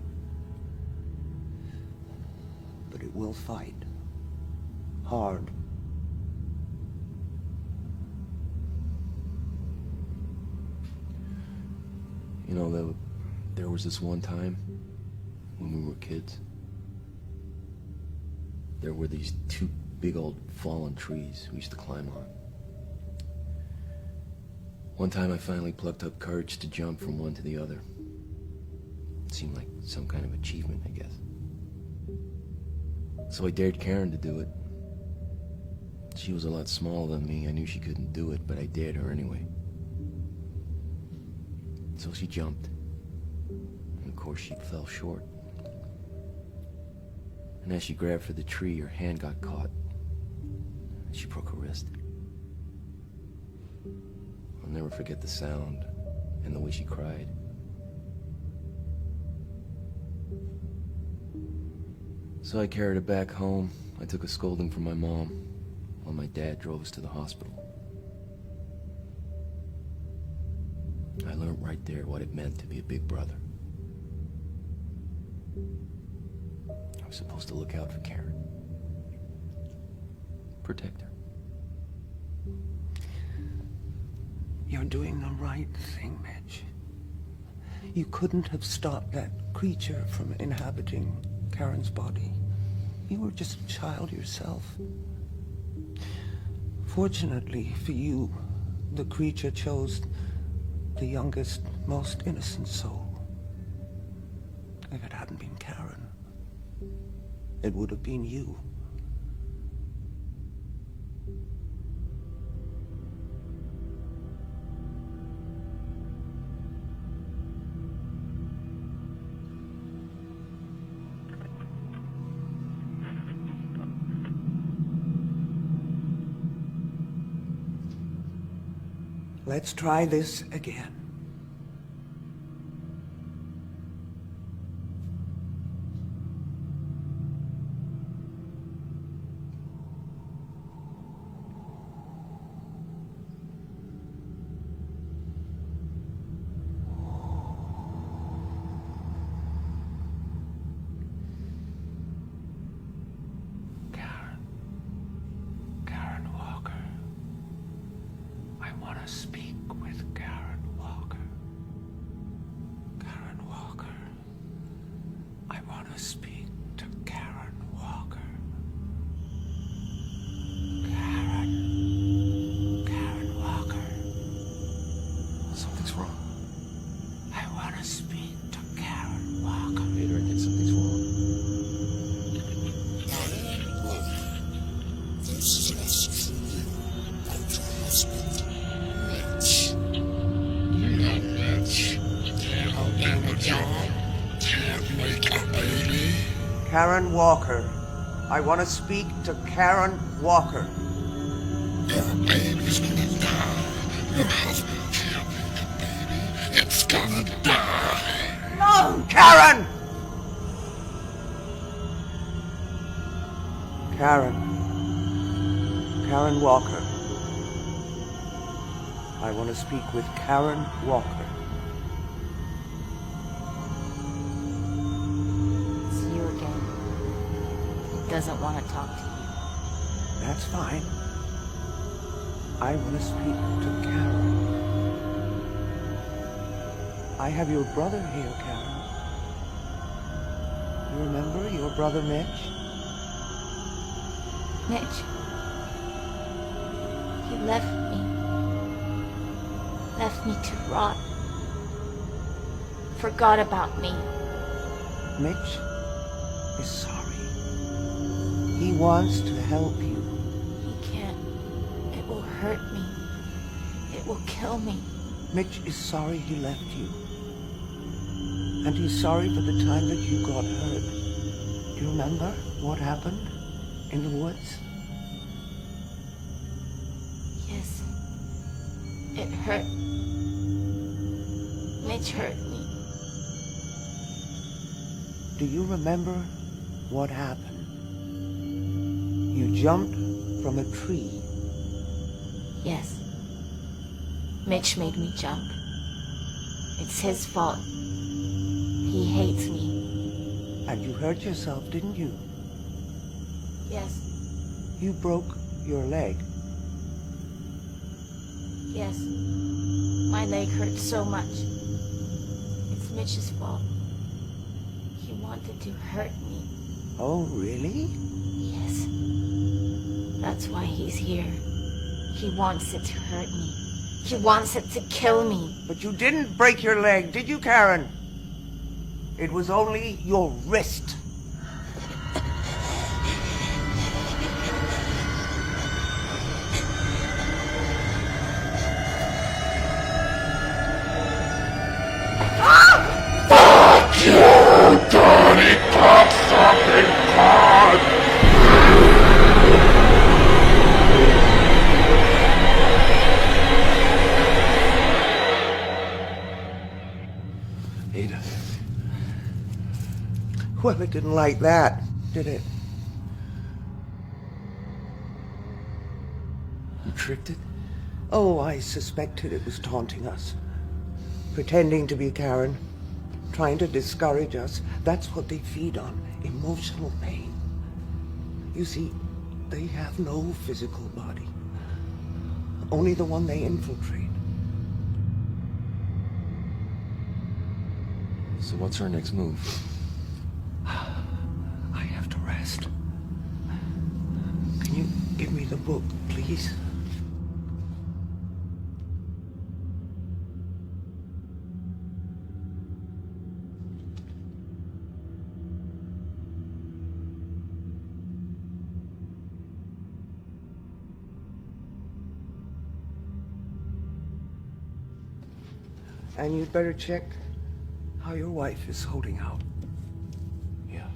Speaker 6: But it will fight. Hard.
Speaker 3: You know, there was this one time when we were kids. There were these two big old fallen trees we used to climb on. One time I finally plucked up courage to jump from one to the other. It seemed like some kind of achievement, I guess. So I dared Karen to do it.
Speaker 1: She was a lot smaller than me. I knew she couldn't do it, but I dared her anyway. So she jumped. And of course she fell short. And as she grabbed for the tree, her hand got caught. And she broke her wrist. I'll never forget the sound and the way she cried. So I carried her back home. I took a scolding from my mom while my dad drove us to the hospital. I learned right there what it meant to be a big brother. I was supposed to look out for Karen. Protect her.
Speaker 6: You're doing the right thing, Mitch. You couldn't have stopped that creature from inhabiting Karen's body. You were just a child yourself. Fortunately for you, the creature chose the youngest, most innocent soul. If it hadn't been Karen, it would have been you. Let's try this again. Karen Walker. I want to speak with Karen Walker. Karen Walker. I want to speak to Karen Walker. Karen Walker.
Speaker 1: Something's wrong.
Speaker 6: I want to speak to Karen Walker.
Speaker 1: Peter, I think something's wrong.
Speaker 9: This is truly Dr. Husband, Mitch. You know, Mitch, can't do a job, can't make a baby.
Speaker 6: Karen Walker. I want to speak to Karen Walker.
Speaker 9: Your baby's gonna die. Your husband can't make a baby. It's gonna die.
Speaker 6: No, Karen! Karen Walker. I want to speak with Karen Walker.
Speaker 2: It's you again. He doesn't want to talk to you.
Speaker 6: That's fine. I want to speak to Karen. I have your brother here, Karen. You remember your brother Mitch?
Speaker 2: Mitch. He left me. Left me to rot. Forgot about me.
Speaker 6: Mitch is sorry. He wants to help you.
Speaker 2: He can't. It will hurt me. It will kill me.
Speaker 6: Mitch is sorry he left you. And he's sorry for the time that you got hurt. Do you remember what happened in the woods?
Speaker 2: Yes. It hurt. Mitch hurt me.
Speaker 6: Do you remember what happened? You jumped from a tree.
Speaker 2: Yes. Mitch made me jump. It's his fault. He hates me.
Speaker 6: And you hurt yourself, didn't you?
Speaker 2: Yes.
Speaker 6: You broke your leg.
Speaker 2: Yes. My leg hurts so much. It's Mitch's fault. He wanted to hurt me.
Speaker 6: Oh, really?
Speaker 2: Yes. That's why he's here. He wants it to hurt me. He wants it to kill me.
Speaker 6: But you didn't break your leg, did you, Karen? It was only your wrist. Well, it didn't like that, did it?
Speaker 1: You tricked it?
Speaker 6: Oh, I suspected it was taunting us. Pretending to be Karen. Trying to discourage us. That's what they feed on. Emotional pain. You see, they have no physical body. Only the one they infiltrate.
Speaker 1: So what's our next move?
Speaker 6: I have to rest. Can you give me the book, please? And you'd better check how your wife is holding out.
Speaker 1: Yeah.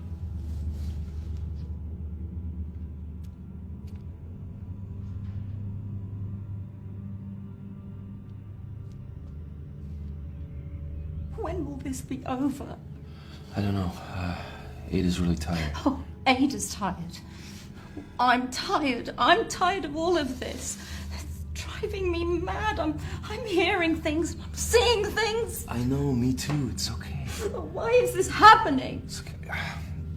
Speaker 8: When will this be over?
Speaker 1: I don't know. Ada's really tired.
Speaker 8: Oh, Ada's tired. I'm tired. I'm tired of all of this. It's driving me mad. I'm hearing things. I'm seeing things.
Speaker 1: I know, me too. It's okay.
Speaker 8: Why is this happening?
Speaker 1: It's okay.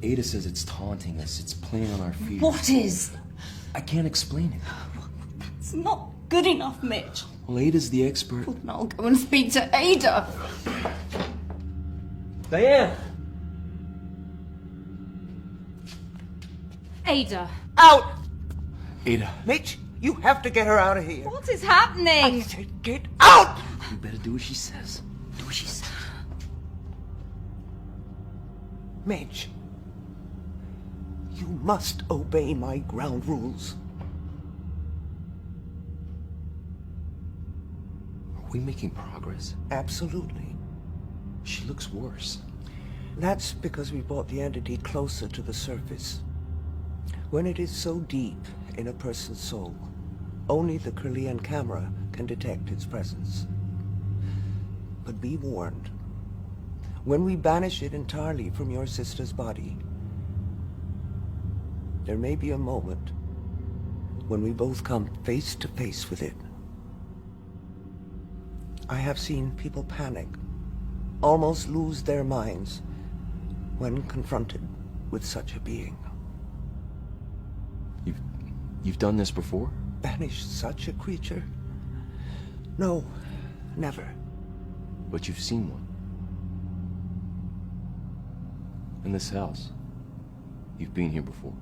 Speaker 1: Ada says it's taunting us. It's playing on our fears.
Speaker 8: What is?
Speaker 1: I can't explain it.
Speaker 8: It's not good enough, Mitch.
Speaker 1: Well, Ada's the expert.
Speaker 8: Well, then I'll go and speak to Ada.
Speaker 6: Diane!
Speaker 8: Ada.
Speaker 6: Out!
Speaker 1: Ada.
Speaker 6: Mitch, you have to get her out of here.
Speaker 8: What is happening?
Speaker 6: I said get out!
Speaker 1: You better do what she says. Do what she says.
Speaker 6: Mitch, you must obey my ground rules.
Speaker 1: Are we making progress?
Speaker 6: Absolutely.
Speaker 1: She looks worse.
Speaker 6: That's because we brought the entity closer to the surface. When it is so deep in a person's soul, only the Kirlian camera can detect its presence. But be warned, when we banish it entirely from your sister's body, there may be a moment when we both come face to face with it. I have seen people panic, almost lose their minds when confronted with such a being.
Speaker 1: You've done this before?
Speaker 6: Banish such a creature? No, never.
Speaker 1: But you've seen one. In this house. You've been here before.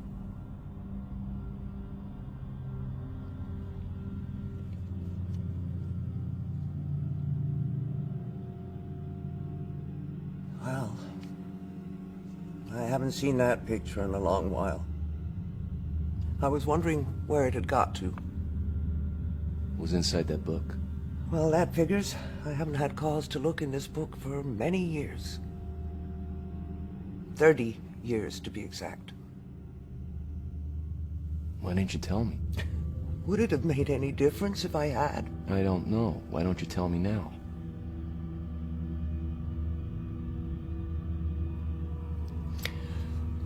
Speaker 6: Well, I haven't seen that picture in a long while. I was wondering where it had got to.
Speaker 1: It was inside that book.
Speaker 6: Well, that figures. I haven't had cause to look in this book for many years. 30 years, to be exact.
Speaker 1: Why didn't you tell me?
Speaker 6: Would it have made any difference if I had?
Speaker 1: I don't know. Why don't you tell me now?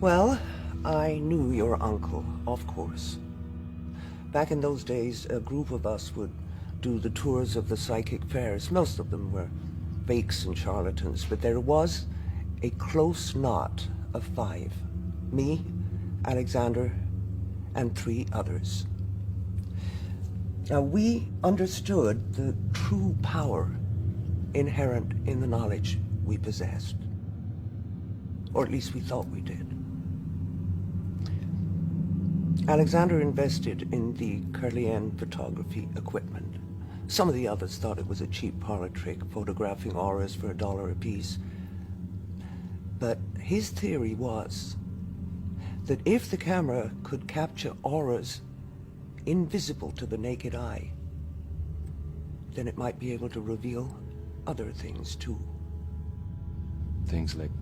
Speaker 6: Well, I knew your uncle, of course. Back in those days, a group of us would do the tours of the psychic fairs. Most of them were fakes and charlatans, but there was a close knot of 5. Me, Alexander, and 3 others. Now, we understood the true power inherent in the knowledge we possessed. Or at least we thought we did. Alexander invested in the Kirlian photography equipment. Some of the others thought it was a cheap parlor trick, photographing auras for $1 apiece. But his theory was that if the camera could capture auras invisible to the naked eye, then it might be able to reveal other things too.
Speaker 1: Things like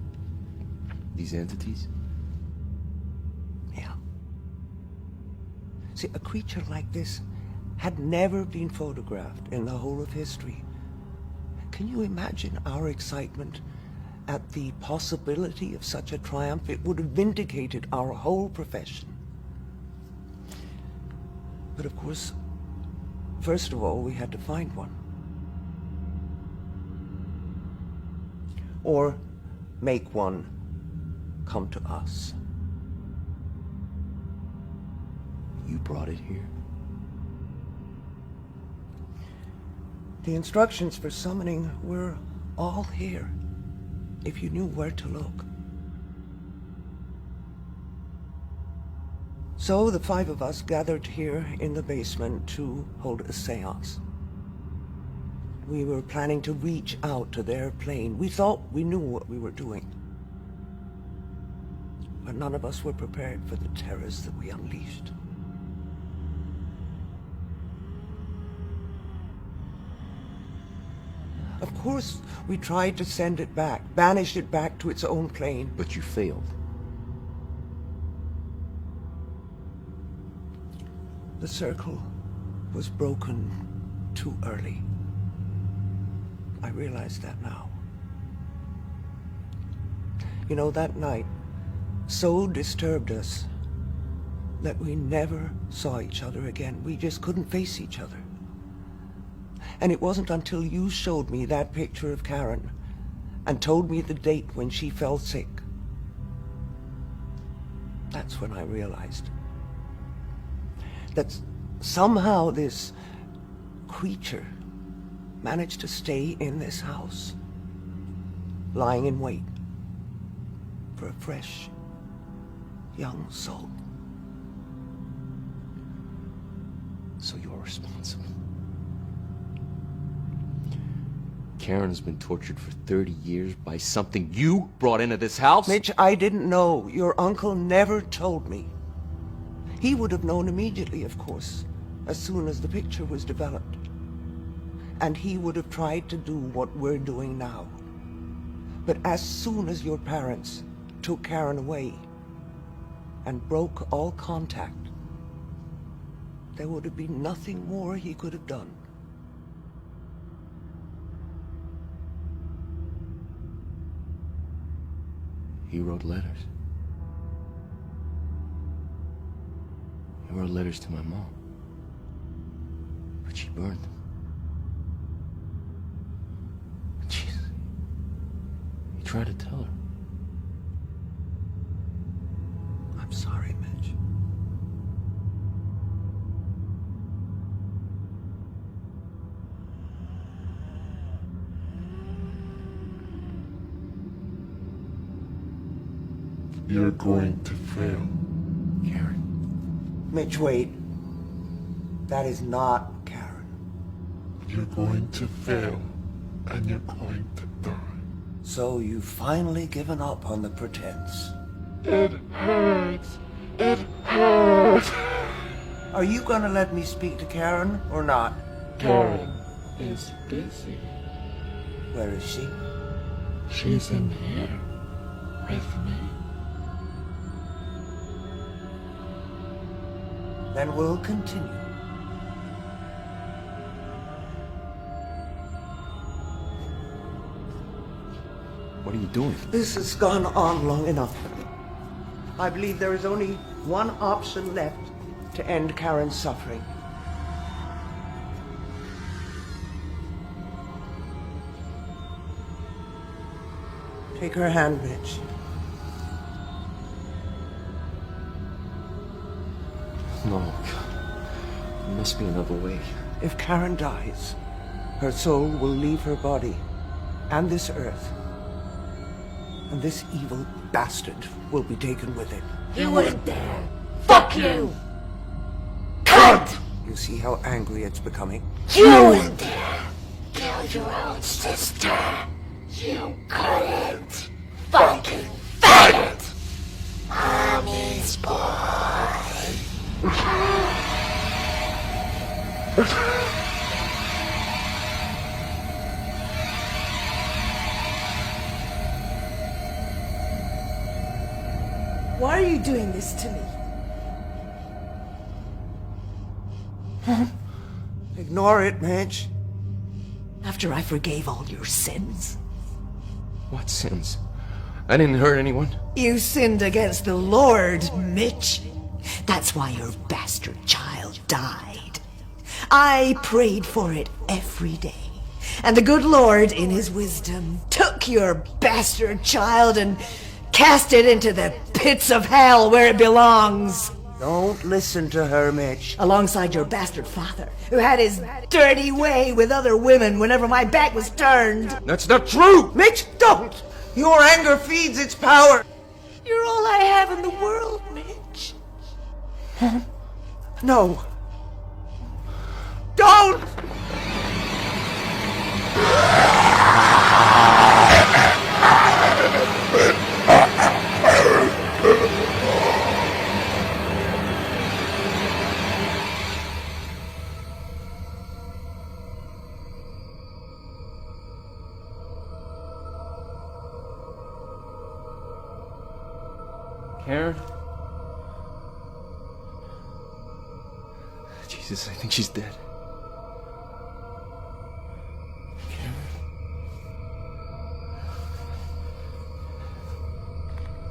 Speaker 1: these entities?
Speaker 6: Yeah. See, a creature like this had never been photographed in the whole of history. Can you imagine our excitement at the possibility of such a triumph, it would have vindicated our whole profession. But of course, first of all, we had to find one. Or make one come to us.
Speaker 1: You brought it here?
Speaker 6: The instructions for summoning were all here, if you knew where to look. So the 5 of us gathered here in the basement to hold a seance. We were planning to reach out to their plane. We thought we knew what we were doing. But none of us were prepared for the terrors that we unleashed. Of course, we tried to send it back, banish it back to its own plane.
Speaker 1: But you failed.
Speaker 6: The circle was broken too early. I realize that now. You know, that night so disturbed us that we never saw each other again. We just couldn't face each other. And it wasn't until you showed me that picture of Karen and told me the date when she fell sick. That's when I realized that somehow this creature managed to stay in this house, lying in wait for a fresh, young soul.
Speaker 1: So you're responsible. Karen has been tortured for 30 years by something you brought into this house?
Speaker 6: Mitch, I didn't know. Your uncle never told me. He would have known immediately, of course, as soon as the picture was developed. And he would have tried to do what we're doing now. But as soon as your parents took Karen away and broke all contact, there would have been nothing more he could have done.
Speaker 1: He wrote letters. He wrote letters to my mom. But she burned them. Jeez. He tried to tell her.
Speaker 6: I'm sorry, Mitch.
Speaker 9: You're going to fail.
Speaker 1: Karen.
Speaker 6: Mitch, wait. That is not Karen.
Speaker 9: You're going to fail, and you're going to die.
Speaker 6: So you've finally given up on the pretense.
Speaker 9: It hurts. It hurts.
Speaker 6: Are you gonna let me speak to Karen or not?
Speaker 9: Karen is busy.
Speaker 6: Where is she?
Speaker 9: She's in here with me.
Speaker 6: Then we'll continue.
Speaker 1: What are you doing?
Speaker 6: This has gone on long enough. I believe there is only one option left to end Karen's suffering. Take her hand, Mitch.
Speaker 1: No, God. There must be another way.
Speaker 6: If Karen dies, her soul will leave her body and this earth. And this evil bastard will be taken with it.
Speaker 2: You wouldn't dare. Fuck you! Cunt!
Speaker 6: You see how angry it's becoming?
Speaker 2: You wouldn't dare kill your own sister. You couldn't. Fucking faggot! Mommy's boy.
Speaker 4: Why are you doing this to me?
Speaker 6: Ignore it, Mitch.
Speaker 4: After I forgave all your sins?
Speaker 3: What sins? I didn't hurt anyone.
Speaker 4: You sinned against the Lord, Mitch. That's why your bastard child died. I prayed for it every day. And the good Lord, in his wisdom, took your bastard child and cast it into the pits of hell where it belongs.
Speaker 6: Don't listen to her, Mitch.
Speaker 4: Alongside your bastard father, who had his dirty way with other women whenever my back was turned.
Speaker 3: That's not true!
Speaker 6: Mitch, don't! Your anger feeds its power.
Speaker 4: You're all I have in the world, Mitch.
Speaker 6: No. Don't!
Speaker 3: Karen? Jesus, I think she's dead.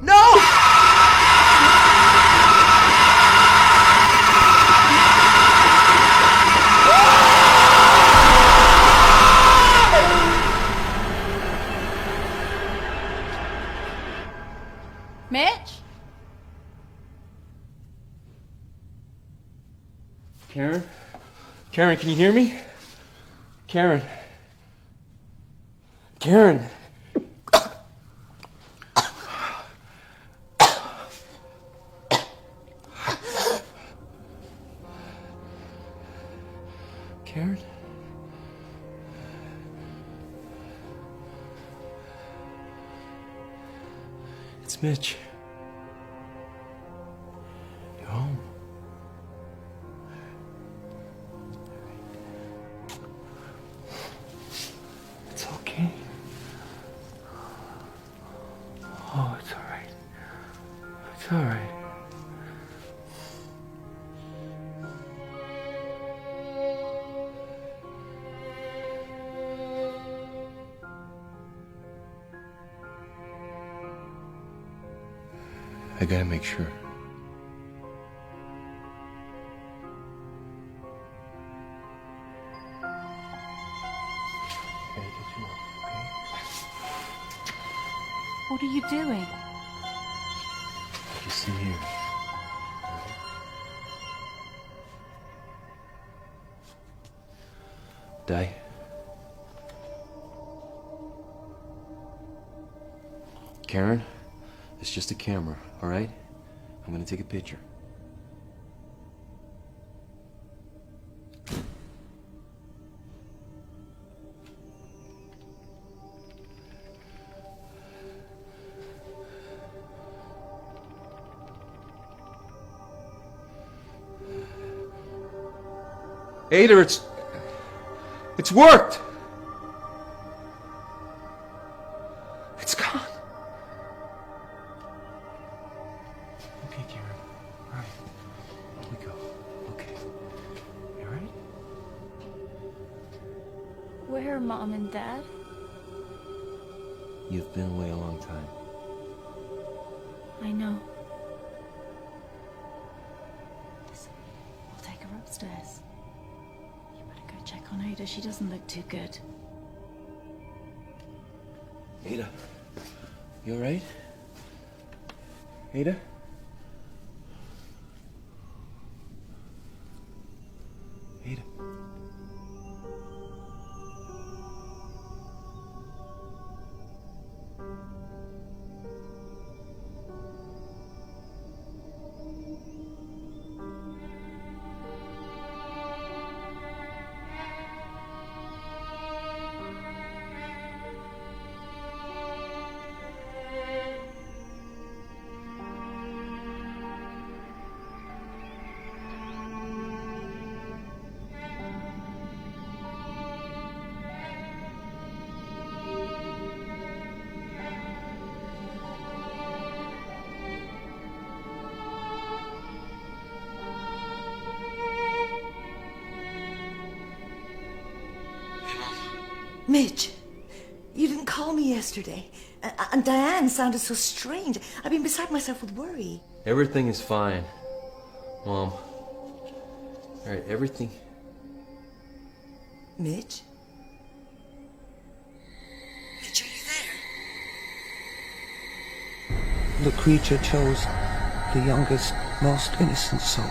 Speaker 6: No!
Speaker 8: Mitch?
Speaker 3: Karen? Karen, can you hear me? Karen? Karen? Karen? It's Mitch. You're home. It's okay. Oh, it's all right. It's all right. I gotta make sure. Gotta get you up, okay?
Speaker 8: What are you doing?
Speaker 3: Just in here. Die. Karen, it's just a camera, all right? I'm gonna take a picture. Ada, it's worked. It's gone. Okay, Karen. All right. Here we go. Okay. You all right?
Speaker 8: Where are Mom and Dad?
Speaker 3: You've been away a long time.
Speaker 8: I know. Listen, we'll take her upstairs. You better go check on Ada. She doesn't look too good.
Speaker 3: Ada, you all right? Ada? Ada.
Speaker 4: Mitch, you didn't call me yesterday. And Diane sounded so strange. I've been beside myself with worry.
Speaker 3: Everything is fine, Mom. All right, everything...
Speaker 4: Mitch?
Speaker 5: Mitch, are you there?
Speaker 6: The creature chose the youngest, most innocent soul.